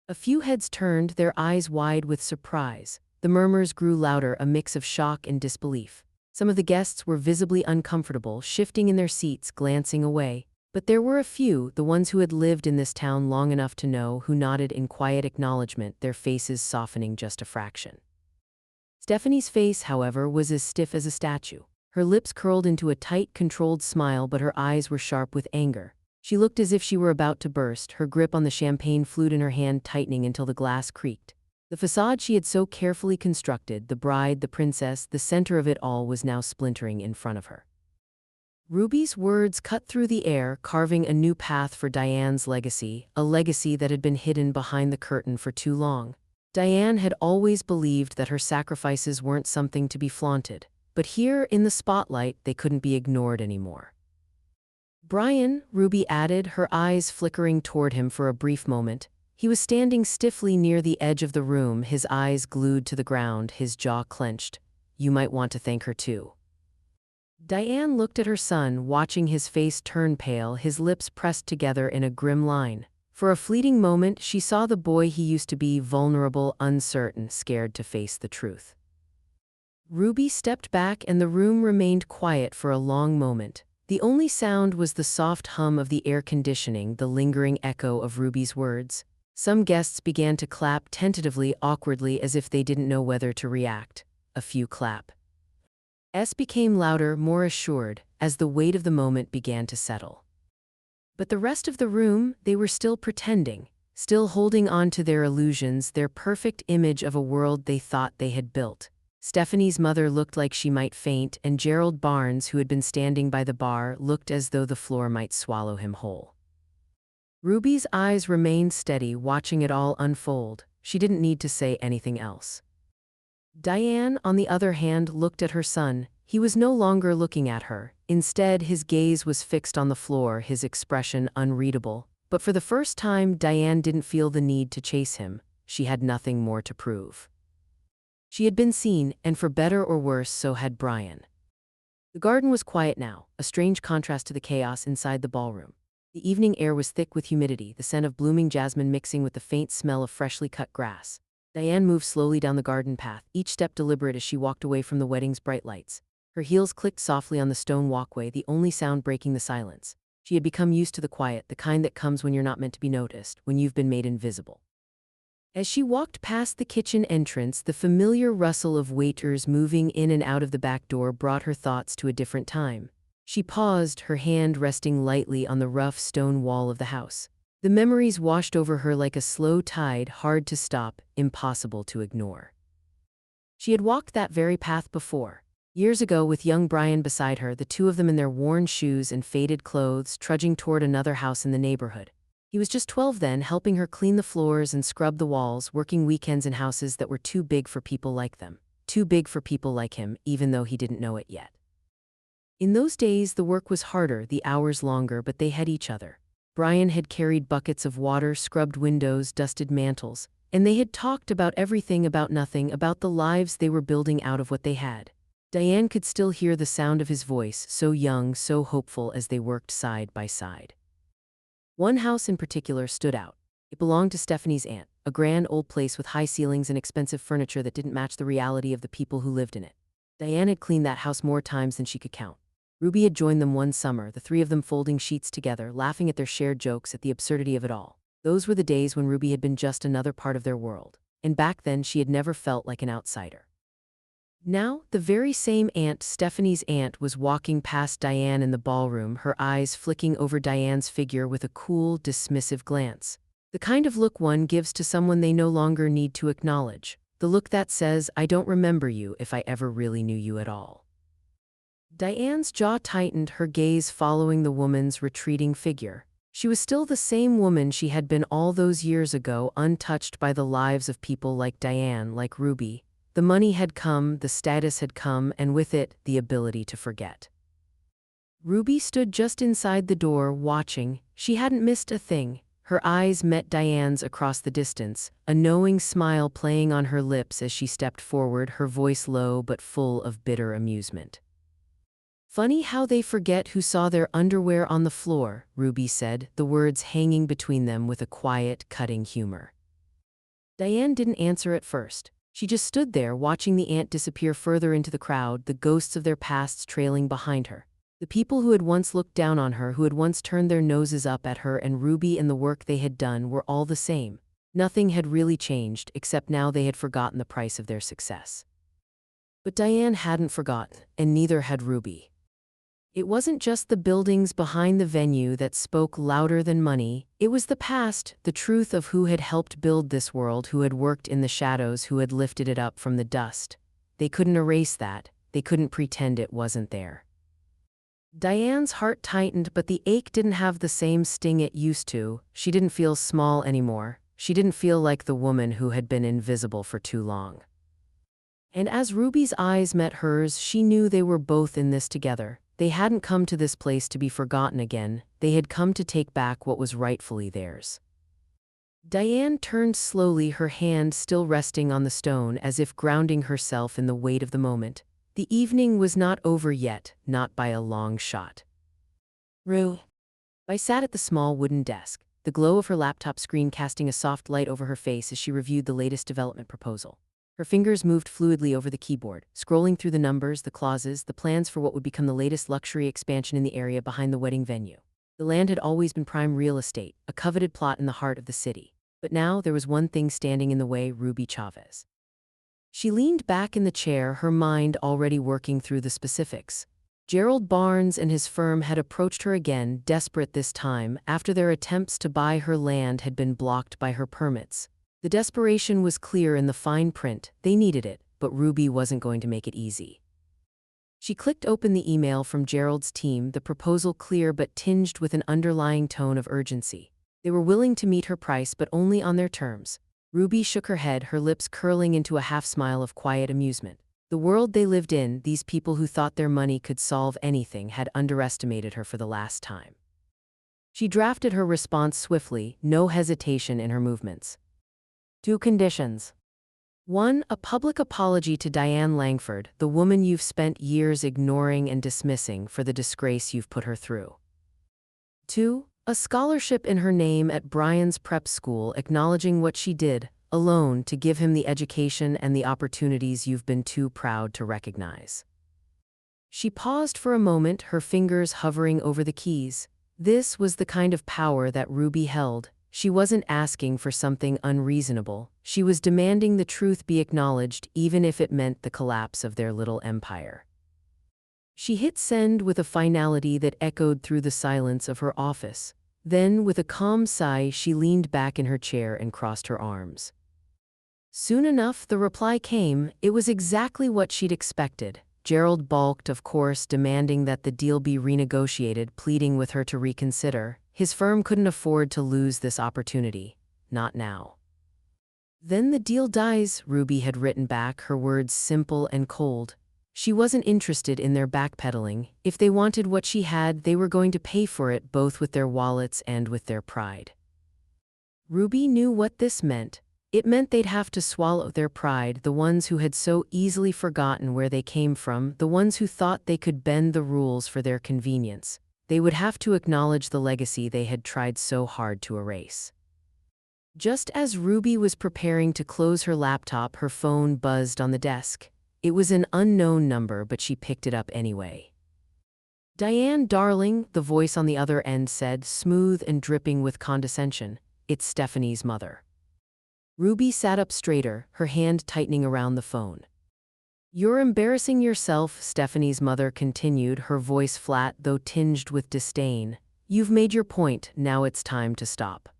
A few heads turned, their eyes wide with surprise. The murmurs grew louder, a mix of shock and disbelief. Some of the guests were visibly uncomfortable, shifting in their seats, glancing away. But there were a few, the ones who had lived in this town long enough to know, who nodded in quiet acknowledgement, their faces softening just a fraction. Stephanie's face, however, was as stiff as a statue. Her lips curled into a tight, controlled smile, but her eyes were sharp with anger. She looked as if she were about to burst, her grip on the champagne flute in her hand tightening until the glass creaked. The facade she had so carefully constructed, the bride, the princess, the center of it all, was now splintering in front of her. Ruby's words cut through the air, carving a new path for Diane's legacy, a legacy that had been hidden behind the curtain for too long. Diane had always believed that her sacrifices weren't something to be flaunted, but here, in the spotlight, they couldn't be ignored anymore. Brian, Ruby added, her eyes flickering toward him for a brief moment. He was standing stiffly near the edge of the room, his eyes glued to the ground, his jaw clenched. You might want to thank her too. Diane looked at her son, watching his face turn pale, his lips pressed together in a grim line. For a fleeting moment, she saw the boy he used to be, vulnerable, uncertain, scared to face the truth. Ruby stepped back and the room remained quiet for a long moment. The only sound was the soft hum of the air conditioning, the lingering echo of Ruby's words. Some guests began to clap tentatively, awkwardly, as if they didn't know whether to react. A few clapped. Became louder, more assured, as the weight of the moment began to settle. But the rest of the room, they were still pretending, still holding on to their illusions, their perfect image of a world they thought they had built. Stephanie's mother looked like she might faint, and Gerald Barnes, who had been standing by the bar, looked as though the floor might swallow him whole. Ruby's eyes remained steady, watching it all unfold. She didn't need to say anything else. Diane, on the other hand, looked at her son. He was no longer looking at her. Instead, his gaze was fixed on the floor, his expression unreadable. But for the first time, Diane didn't feel the need to chase him. She had nothing more to prove. She had been seen, and for better or worse, so had Brian. The garden was quiet now, a strange contrast to the chaos inside the ballroom. The evening air was thick with humidity, the scent of blooming jasmine mixing with the faint smell of freshly cut grass. Diane moved slowly down the garden path, each step deliberate as she walked away from the wedding's bright lights. Her heels clicked softly on the stone walkway, the only sound breaking the silence. She had become used to the quiet, the kind that comes when you're not meant to be noticed, when you've been made invisible. As she walked past the kitchen entrance, the familiar rustle of waiters moving in and out of the back door brought her thoughts to a different time. She paused, her hand resting lightly on the rough stone wall of the house. The memories washed over her like a slow tide, hard to stop, impossible to ignore. She had walked that very path before. Years ago, with young Brian beside her, the two of them in their worn shoes and faded clothes, trudging toward another house in the neighborhood. He was just 12 then, helping her clean the floors and scrub the walls, working weekends in houses that were too big for people like them. Too big for people like him, even though he didn't know it yet. In those days, the work was harder, the hours longer, but they had each other. Brian had carried buckets of water, scrubbed windows, dusted mantles, and they had talked about everything, about nothing, about the lives they were building out of what they had. Diane could still hear the sound of his voice, so young, so hopeful, as they worked side by side. One house in particular stood out. It belonged to Stephanie's aunt, a grand old place with high ceilings and expensive furniture that didn't match the reality of the people who lived in it. Diane had cleaned that house more times than she could count. Ruby had joined them one summer, the three of them folding sheets together, laughing at their shared jokes, at the absurdity of it all. Those were the days when Ruby had been just another part of their world, and back then she had never felt like an outsider. Now, the very same aunt, Stephanie's aunt, was walking past Diane in the ballroom, her eyes flicking over Diane's figure with a cool, dismissive glance. The kind of look one gives to someone they no longer need to acknowledge. The look that says, I don't remember you if I ever really knew you at all. Diane's jaw tightened, her gaze following the woman's retreating figure. She was still the same woman she had been all those years ago, untouched by the lives of people like Diane, like Ruby. The money had come, the status had come, and with it, the ability to forget. Ruby stood just inside the door, watching. She hadn't missed a thing. Her eyes met Diane's across the distance, a knowing smile playing on her lips as she stepped forward, her voice low but full of bitter amusement. "Funny how they forget who saw their underwear on the floor," Ruby said, the words hanging between them with a quiet, cutting humor. Diane didn't answer at first. She just stood there, watching the ant disappear further into the crowd, the ghosts of their pasts trailing behind her. The people who had once looked down on her, who had once turned their noses up at her and Ruby and the work they had done, were all the same. Nothing had really changed, except now they had forgotten the price of their success. But Diane hadn't forgotten, and neither had Ruby. It wasn't just the buildings behind the venue that spoke louder than money. It was the past, the truth of who had helped build this world, who had worked in the shadows, who had lifted it up from the dust. They couldn't erase that. They couldn't pretend it wasn't there. Diane's heart tightened, but the ache didn't have the same sting it used to. She didn't feel small anymore. She didn't feel like the woman who had been invisible for too long. And as Ruby's eyes met hers, she knew they were both in this together. They hadn't come to this place to be forgotten again. They had come to take back what was rightfully theirs. Diane turned slowly, her hand still resting on the stone, as if grounding herself in the weight of the moment. The evening was not over yet, not by a long shot. I sat at the small wooden desk, the glow of her laptop screen casting a soft light over her face as she reviewed the latest development proposal. Her fingers moved fluidly over the keyboard, scrolling through the numbers, the clauses, the plans for what would become the latest luxury expansion in the area behind the wedding venue. The land had always been prime real estate, a coveted plot in the heart of the city. But now there was one thing standing in the way: Ruby Chavez. She leaned back in the chair, her mind already working through the specifics. Gerald Barnes and his firm had approached her again, desperate this time, after their attempts to buy her land had been blocked by her permits. The desperation was clear in the fine print. They needed it, but Ruby wasn't going to make it easy. She clicked open the email from Gerald's team, the proposal clear but tinged with an underlying tone of urgency. They were willing to meet her price, but only on their terms. Ruby shook her head, her lips curling into a half-smile of quiet amusement. The world they lived in, these people who thought their money could solve anything, had underestimated her for the last time. She drafted her response swiftly, no hesitation in her movements. 2 conditions. 1. A public apology to Diane Langford, the woman you've spent years ignoring and dismissing, for the disgrace you've put her through. 2. A scholarship in her name at Brian's prep school, acknowledging what she did, alone, to give him the education and the opportunities you've been too proud to recognize. She paused for a moment, her fingers hovering over the keys. This was the kind of power that Ruby held. She wasn't asking for something unreasonable. She was demanding the truth be acknowledged, even if it meant the collapse of their little empire. She hit send with a finality that echoed through the silence of her office. Then, with a calm sigh, she leaned back in her chair and crossed her arms. Soon enough, the reply came. It was exactly what she'd expected. Gerald balked, of course, demanding that the deal be renegotiated, pleading with her to reconsider. His firm couldn't afford to lose this opportunity. Not now. "Then the deal dies," Ruby had written back, her words simple and cold. She wasn't interested in their backpedaling. If they wanted what she had, they were going to pay for it, both with their wallets and with their pride. Ruby knew what this meant. It meant they'd have to swallow their pride, the ones who had so easily forgotten where they came from, the ones who thought they could bend the rules for their convenience. They would have to acknowledge the legacy they had tried so hard to erase. Just as Ruby was preparing to close her laptop, her phone buzzed on the desk. It was an unknown number, but she picked it up anyway. "Diane, darling," the voice on the other end said, smooth and dripping with condescension. "It's Stephanie's mother." Ruby sat up straighter, her hand tightening around the phone. "You're embarrassing yourself," Stephanie's mother continued, her voice flat though tinged with disdain. "You've made your point, now it's time to stop."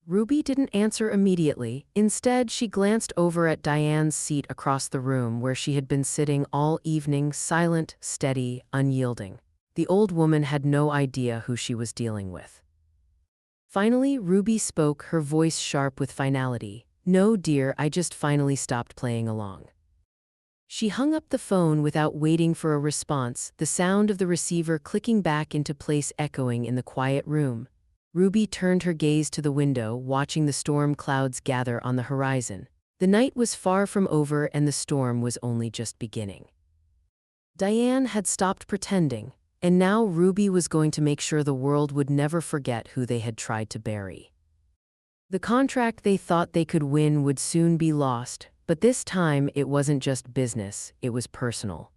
Ruby didn't answer immediately. Instead, she glanced over at Diane's seat across the room, where she had been sitting all evening, silent, steady, unyielding. The old woman had no idea who she was dealing with. Finally, Ruby spoke, her voice sharp with finality. "No, dear, I just finally stopped playing along." She hung up the phone without waiting for a response, the sound of the receiver clicking back into place echoing in the quiet room. Ruby turned her gaze to the window, watching the storm clouds gather on the horizon. The night was far from over and the storm was only just beginning. Diane had stopped pretending, and now Ruby was going to make sure the world would never forget who they had tried to bury. The contract they thought they could win would soon be lost, but this time it wasn't just business, it was personal.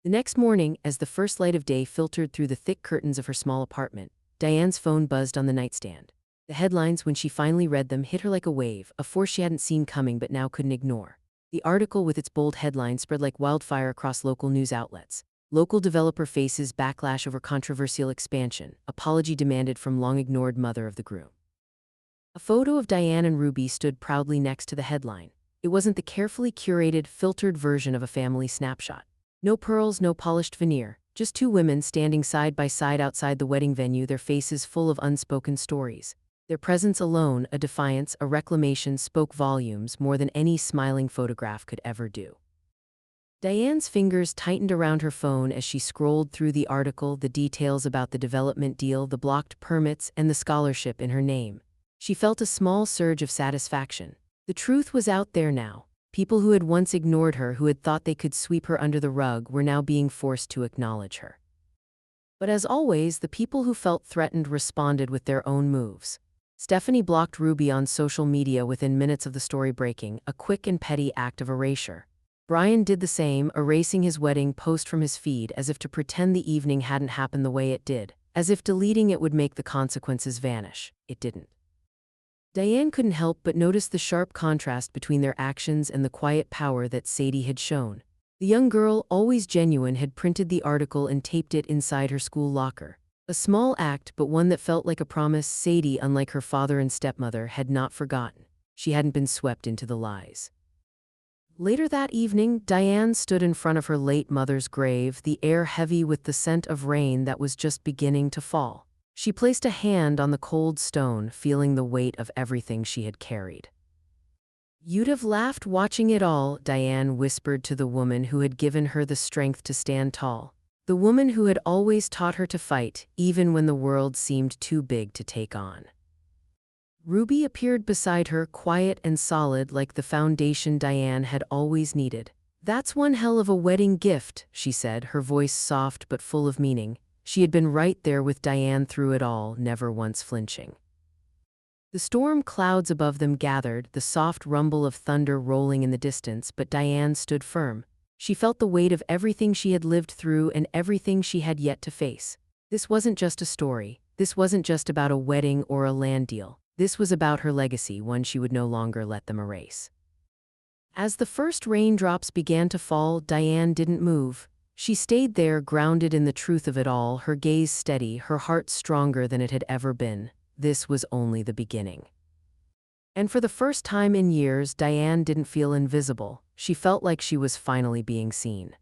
The next morning, as the first light of day filtered through the thick curtains of her small apartment, Diane's phone buzzed on the nightstand. The headlines, when she finally read them, hit her like a wave, a force she hadn't seen coming but now couldn't ignore. The article with its bold headline spread like wildfire across local news outlets. Local developer faces backlash over controversial expansion, apology demanded from long-ignored mother of the groom. A photo of Diane and Ruby stood proudly next to the headline. It wasn't the carefully curated, filtered version of a family snapshot. No pearls, no polished veneer, just two women standing side by side outside the wedding venue, their faces full of unspoken stories. Their presence alone, a defiance, a reclamation, spoke volumes more than any smiling photograph could ever do. Diane's fingers tightened around her phone as she scrolled through the article, the details about the development deal, the blocked permits, and the scholarship in her name. She felt a small surge of satisfaction. The truth was out there now. People who had once ignored her, who had thought they could sweep her under the rug, were now being forced to acknowledge her. But as always, the people who felt threatened responded with their own moves. Stephanie blocked Ruby on social media within minutes of the story breaking, a quick and petty act of erasure. Brian did the same, erasing his wedding post from his feed as if to pretend the evening hadn't happened the way it did, as if deleting it would make the consequences vanish. It didn't. Diane couldn't help but notice the sharp contrast between their actions and the quiet power that Sadie had shown. The young girl, always genuine, had printed the article and taped it inside her school locker. A small act, but one that felt like a promise. Sadie, unlike her father and stepmother, had not forgotten. She hadn't been swept into the lies. Later that evening, Diane stood in front of her late mother's grave, the air heavy with the scent of rain that was just beginning to fall. She placed a hand on the cold stone, feeling the weight of everything she had carried. "You'd have laughed watching it all," Diane whispered to the woman who had given her the strength to stand tall. The woman who had always taught her to fight, even when the world seemed too big to take on. Ruby appeared beside her, quiet and solid like the foundation Diane had always needed. "That's one hell of a wedding gift," she said, her voice soft but full of meaning. She had been right there with Diane through it all, never once flinching. The storm clouds above them gathered, the soft rumble of thunder rolling in the distance, but Diane stood firm. She felt the weight of everything she had lived through and everything she had yet to face. This wasn't just a story. This wasn't just about a wedding or a land deal. This was about her legacy, one she would no longer let them erase. As the first raindrops began to fall, Diane didn't move. She stayed there, grounded in the truth of it all, her gaze steady, her heart stronger than it had ever been. This was only the beginning. And for the first time in years, Diane didn't feel invisible. She felt like she was finally being seen.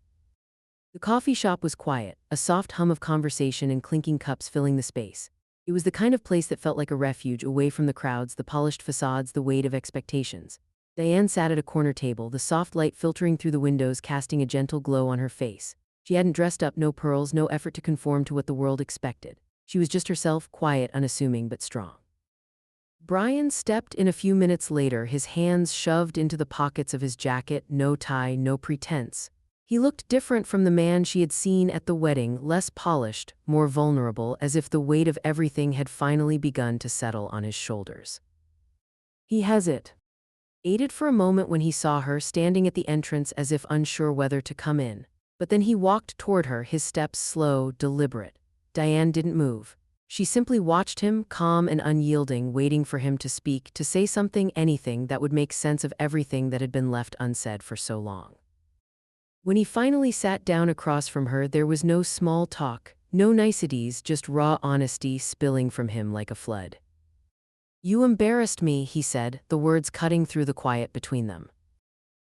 The coffee shop was quiet, a soft hum of conversation and clinking cups filling the space. It was the kind of place that felt like a refuge, away from the crowds, the polished facades, the weight of expectations. Diane sat at a corner table, the soft light filtering through the windows, casting a gentle glow on her face. She hadn't dressed up, no pearls, no effort to conform to what the world expected. She was just herself, quiet, unassuming, but strong. Brian stepped in a few minutes later, his hands shoved into the pockets of his jacket, no tie, no pretense. He looked different from the man she had seen at the wedding, less polished, more vulnerable, as if the weight of everything had finally begun to settle on his shoulders. He hesitated for a moment when he saw her standing at the entrance, as if unsure whether to come in. But then he walked toward her, his steps slow, deliberate. Diane didn't move. She simply watched him, calm and unyielding, waiting for him to speak, to say something, anything that would make sense of everything that had been left unsaid for so long. When he finally sat down across from her, there was no small talk, no niceties, just raw honesty spilling from him like a flood. "You embarrassed me," he said, the words cutting through the quiet between them.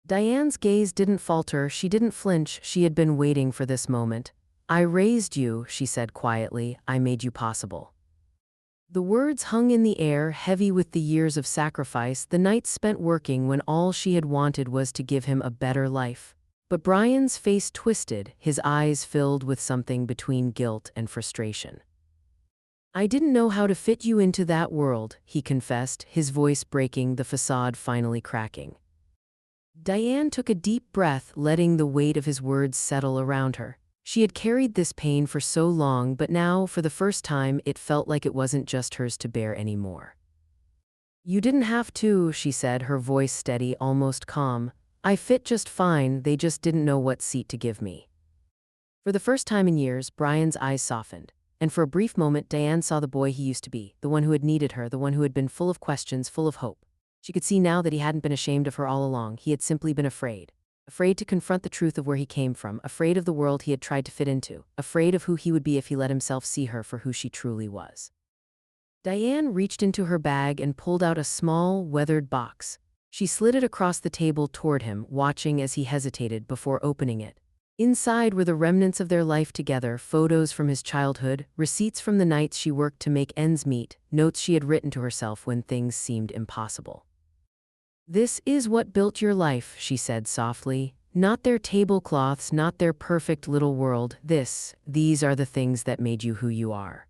Diane's gaze didn't falter, she didn't flinch, she had been waiting for this moment. "I raised you," she said quietly, "I made you possible." The words hung in the air, heavy with the years of sacrifice, the nights spent working when all she had wanted was to give him a better life. But Brian's face twisted, his eyes filled with something between guilt and frustration. "I didn't know how to fit you into that world," he confessed, his voice breaking, the facade finally cracking. Diane took a deep breath, letting the weight of his words settle around her. She had carried this pain for so long, but now, for the first time, it felt like it wasn't just hers to bear anymore. "You didn't have to," she said, her voice steady, almost calm. "I fit just fine, they just didn't know what seat to give me." For the first time in years, Brian's eyes softened. And for a brief moment, Diane saw the boy he used to be, the one who had needed her, the one who had been full of questions, full of hope. She could see now that he hadn't been ashamed of her all along, he had simply been afraid. Afraid to confront the truth of where he came from, afraid of the world he had tried to fit into, afraid of who he would be if he let himself see her for who she truly was. Diane reached into her bag and pulled out a small, weathered box. She slid it across the table toward him, watching as he hesitated before opening it. Inside were the remnants of their life together, photos from his childhood, receipts from the nights she worked to make ends meet, notes she had written to herself when things seemed impossible. "This is what built your life," she said softly. "Not their tablecloths, not their perfect little world. These are the things that made you who you are."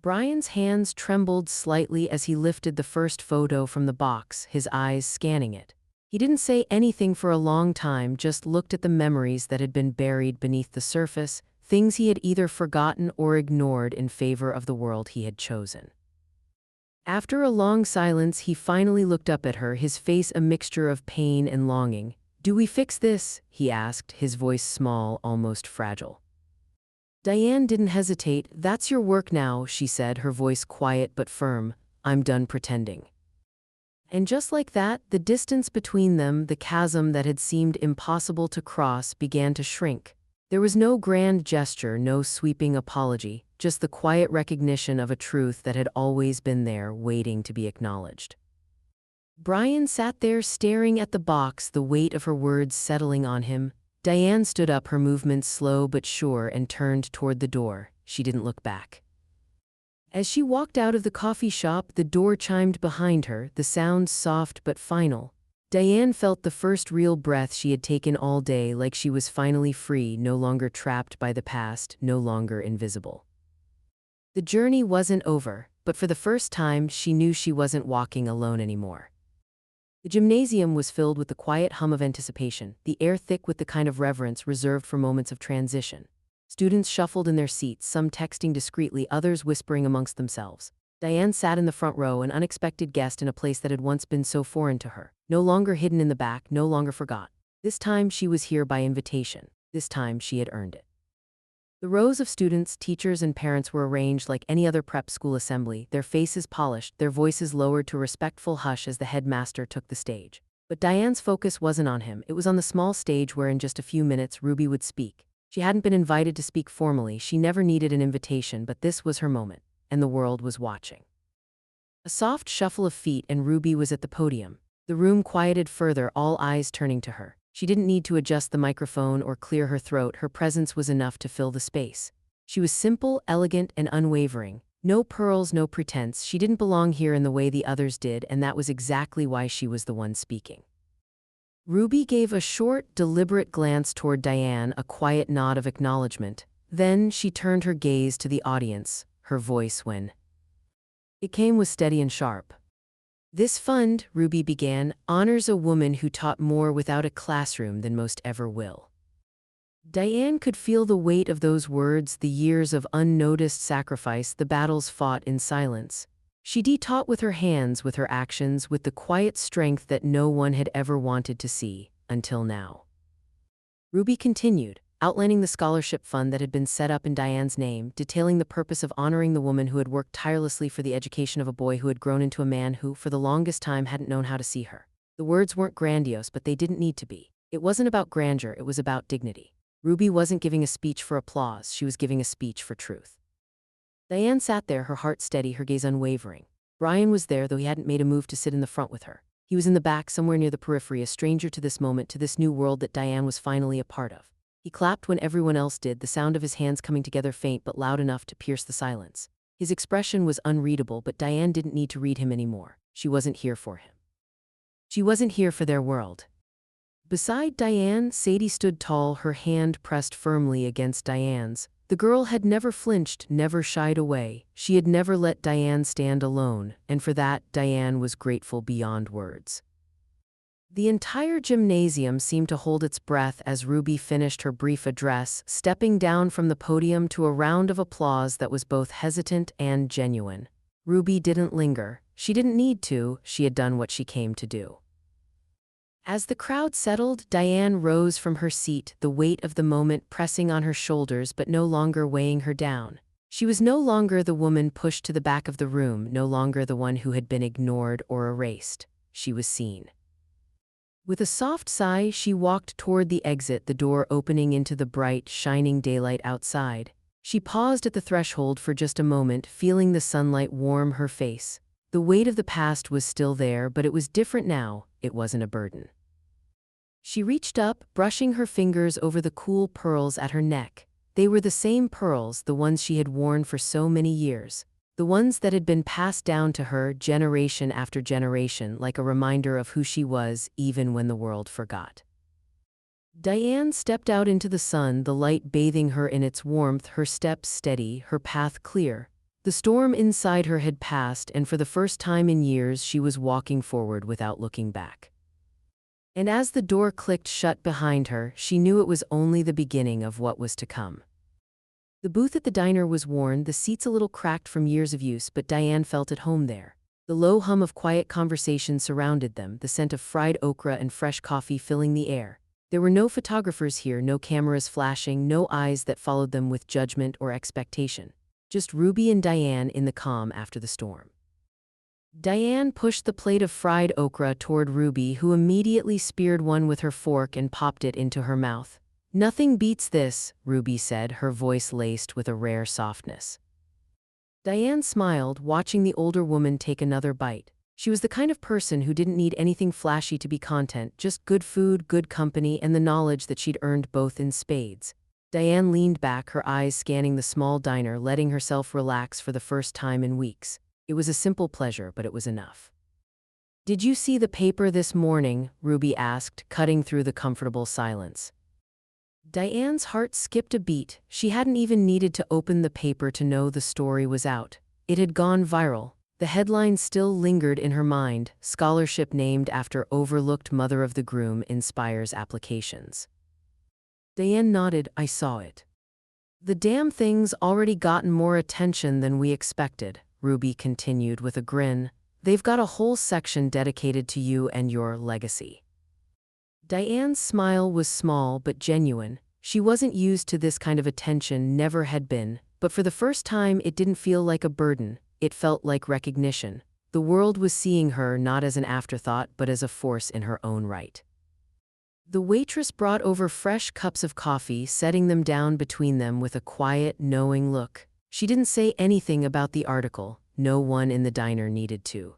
Brian's hands trembled slightly as he lifted the first photo from the box, his eyes scanning it. He didn't say anything for a long time, just looked at the memories that had been buried beneath the surface, things he had either forgotten or ignored in favor of the world he had chosen. After a long silence, he finally looked up at her, his face a mixture of pain and longing. "Do we fix this?" he asked, his voice small, almost fragile. Diane didn't hesitate. "That's your work now," she said, her voice quiet but firm. "I'm done pretending." And just like that, the distance between them, the chasm that had seemed impossible to cross, began to shrink. There was no grand gesture, no sweeping apology, just the quiet recognition of a truth that had always been there, waiting to be acknowledged. Brian sat there staring at the box, the weight of her words settling on him. Diane stood up, her movements slow but sure, and turned toward the door. She didn't look back. As she walked out of the coffee shop, the door chimed behind her, the sound soft but final. Diane felt the first real breath she had taken all day, like she was finally free, no longer trapped by the past, no longer invisible. The journey wasn't over, but for the first time, she knew she wasn't walking alone anymore. The gymnasium was filled with the quiet hum of anticipation, the air thick with the kind of reverence reserved for moments of transition. Students shuffled in their seats, some texting discreetly, others whispering amongst themselves. Diane sat in the front row, an unexpected guest in a place that had once been so foreign to her. No longer hidden in the back, no longer forgot. This time she was here by invitation. This time she had earned it. The rows of students, teachers, and parents were arranged like any other prep school assembly, their faces polished, their voices lowered to a respectful hush as the headmaster took the stage. But Diane's focus wasn't on him. It was on the small stage where in just a few minutes Ruby would speak. She hadn't been invited to speak formally, she never needed an invitation, but this was her moment, and the world was watching. A soft shuffle of feet and Ruby was at the podium. The room quieted further, all eyes turning to her. She didn't need to adjust the microphone or clear her throat, her presence was enough to fill the space. She was simple, elegant, and unwavering. No pearls, no pretense, she didn't belong here in the way the others did, and that was exactly why she was the one speaking. Ruby gave a short, deliberate glance toward Diane, a quiet nod of acknowledgement. Then she turned her gaze to the audience, her voice when it came was steady and sharp. "This fund," Ruby began, "honors a woman who taught more without a classroom than most ever will." Diane could feel the weight of those words, the years of unnoticed sacrifice, the battles fought in silence. She taught with her hands, with her actions, with the quiet strength that no one had ever wanted to see, until now. Ruby continued, outlining the scholarship fund that had been set up in Diane's name, detailing the purpose of honoring the woman who had worked tirelessly for the education of a boy who had grown into a man who, for the longest time, hadn't known how to see her. The words weren't grandiose, but they didn't need to be. It wasn't about grandeur, it was about dignity. Ruby wasn't giving a speech for applause, she was giving a speech for truth. Diane sat there, her heart steady, her gaze unwavering. Brian was there, though he hadn't made a move to sit in the front with her. He was in the back, somewhere near the periphery, a stranger to this moment, to this new world that Diane was finally a part of. He clapped when everyone else did, the sound of his hands coming together faint but loud enough to pierce the silence. His expression was unreadable, but Diane didn't need to read him anymore. She wasn't here for him. She wasn't here for their world. Beside Diane, Sadie stood tall, her hand pressed firmly against Diane's. The girl had never flinched, never shied away. She had never let Diane stand alone, and for that, Diane was grateful beyond words. The entire gymnasium seemed to hold its breath as Ruby finished her brief address, stepping down from the podium to a round of applause that was both hesitant and genuine. Ruby didn't linger. She didn't need to. She had done what she came to do. As the crowd settled, Diane rose from her seat, the weight of the moment pressing on her shoulders but no longer weighing her down. She was no longer the woman pushed to the back of the room, no longer the one who had been ignored or erased. She was seen. With a soft sigh, she walked toward the exit, the door opening into the bright, shining daylight outside. She paused at the threshold for just a moment, feeling the sunlight warm her face. The weight of the past was still there, but it was different now. It wasn't a burden. She reached up, brushing her fingers over the cool pearls at her neck. They were the same pearls, the ones she had worn for so many years. The ones that had been passed down to her generation after generation, like a reminder of who she was, even when the world forgot. Diane stepped out into the sun, the light bathing her in its warmth, her steps steady, her path clear. The storm inside her had passed, and for the first time in years she was walking forward without looking back. And as the door clicked shut behind her, she knew it was only the beginning of what was to come. The booth at the diner was worn, the seats a little cracked from years of use, but Diane felt at home there. The low hum of quiet conversation surrounded them, the scent of fried okra and fresh coffee filling the air. There were no photographers here, no cameras flashing, no eyes that followed them with judgment or expectation. Just Ruby and Diane in the calm after the storm. Diane pushed the plate of fried okra toward Ruby, who immediately speared one with her fork and popped it into her mouth. "Nothing beats this," Ruby said, her voice laced with a rare softness. Diane smiled, watching the older woman take another bite. She was the kind of person who didn't need anything flashy to be content, just good food, good company, and the knowledge that she'd earned both in spades. Diane leaned back, her eyes scanning the small diner, letting herself relax for the first time in weeks. It was a simple pleasure, but it was enough. "Did you see the paper this morning?" Ruby asked, cutting through the comfortable silence. Diane's heart skipped a beat. She hadn't even needed to open the paper to know the story was out. It had gone viral. The headline still lingered in her mind: "Scholarship named after overlooked mother of the groom inspires applications." Diane nodded. "I saw it." "The damn thing's already gotten more attention than we expected," Ruby continued with a grin. "They've got a whole section dedicated to you and your legacy." Diane's smile was small but genuine. She wasn't used to this kind of attention, never had been, but for the first time it didn't feel like a burden. It felt like recognition. The world was seeing her not as an afterthought but as a force in her own right. The waitress brought over fresh cups of coffee, setting them down between them with a quiet, knowing look. She didn't say anything about the article. No one in the diner needed to.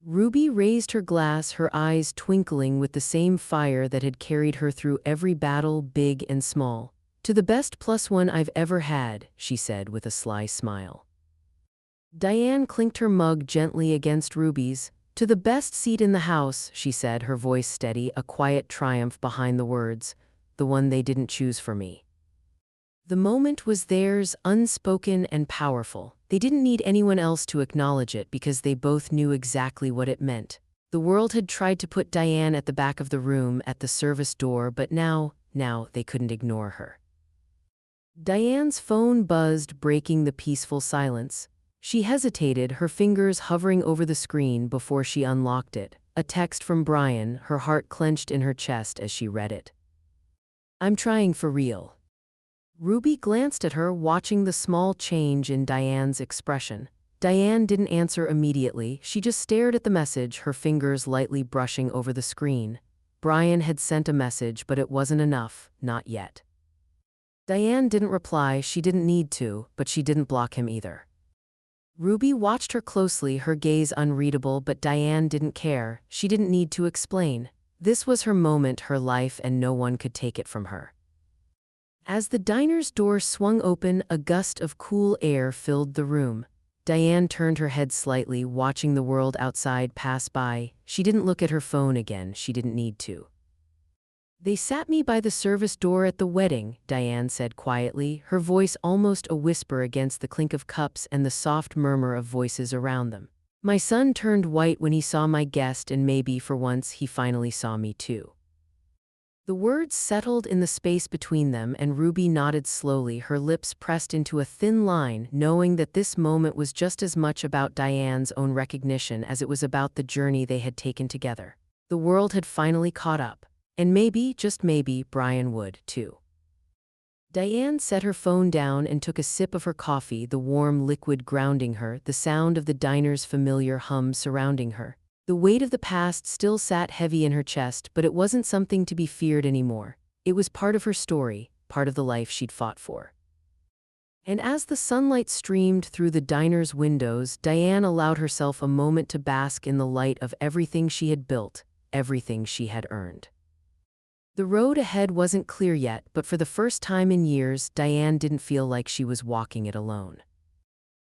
Ruby raised her glass, her eyes twinkling with the same fire that had carried her through every battle, big and small. "To the best +1 I've ever had," she said with a sly smile. Diane clinked her mug gently against Ruby's. "To the best seat in the house," she said, her voice steady, a quiet triumph behind the words. "The one they didn't choose for me." The moment was theirs, unspoken and powerful. They didn't need anyone else to acknowledge it because they both knew exactly what it meant. The world had tried to put Diane at the back of the room, at the service door, but now they couldn't ignore her. Diane's phone buzzed, breaking the peaceful silence. She hesitated, her fingers hovering over the screen before she unlocked it. A text from Brian, her heart clenched in her chest as she read it. "I'm trying for real." Ruby glanced at her, watching the small change in Diane's expression. Diane didn't answer immediately. She just stared at the message, her fingers lightly brushing over the screen. Brian had sent a message, but it wasn't enough, not yet. Diane didn't reply. She didn't need to, but she didn't block him either. Ruby watched her closely, her gaze unreadable, but Diane didn't care. She didn't need to explain. This was her moment, her life, and no one could take it from her. As the diner's door swung open, a gust of cool air filled the room. Diane turned her head slightly, watching the world outside pass by. She didn't look at her phone again. She didn't need to. They sat me by the service door at the wedding, Diane said quietly, her voice almost a whisper against the clink of cups and the soft murmur of voices around them. My son turned white when he saw my guest, and maybe for once he finally saw me too. The words settled in the space between them, and Ruby nodded slowly, her lips pressed into a thin line, knowing that this moment was just as much about Diane's own recognition as it was about the journey they had taken together. The world had finally caught up. And maybe, just maybe, Brian would, too. Diane set her phone down and took a sip of her coffee, the warm liquid grounding her, the sound of the diner's familiar hum surrounding her. The weight of the past still sat heavy in her chest, but it wasn't something to be feared anymore. It was part of her story, part of the life she'd fought for. And as the sunlight streamed through the diner's windows, Diane allowed herself a moment to bask in the light of everything she had built, everything she had earned. The road ahead wasn't clear yet, but for the first time in years, Diane didn't feel like she was walking it alone.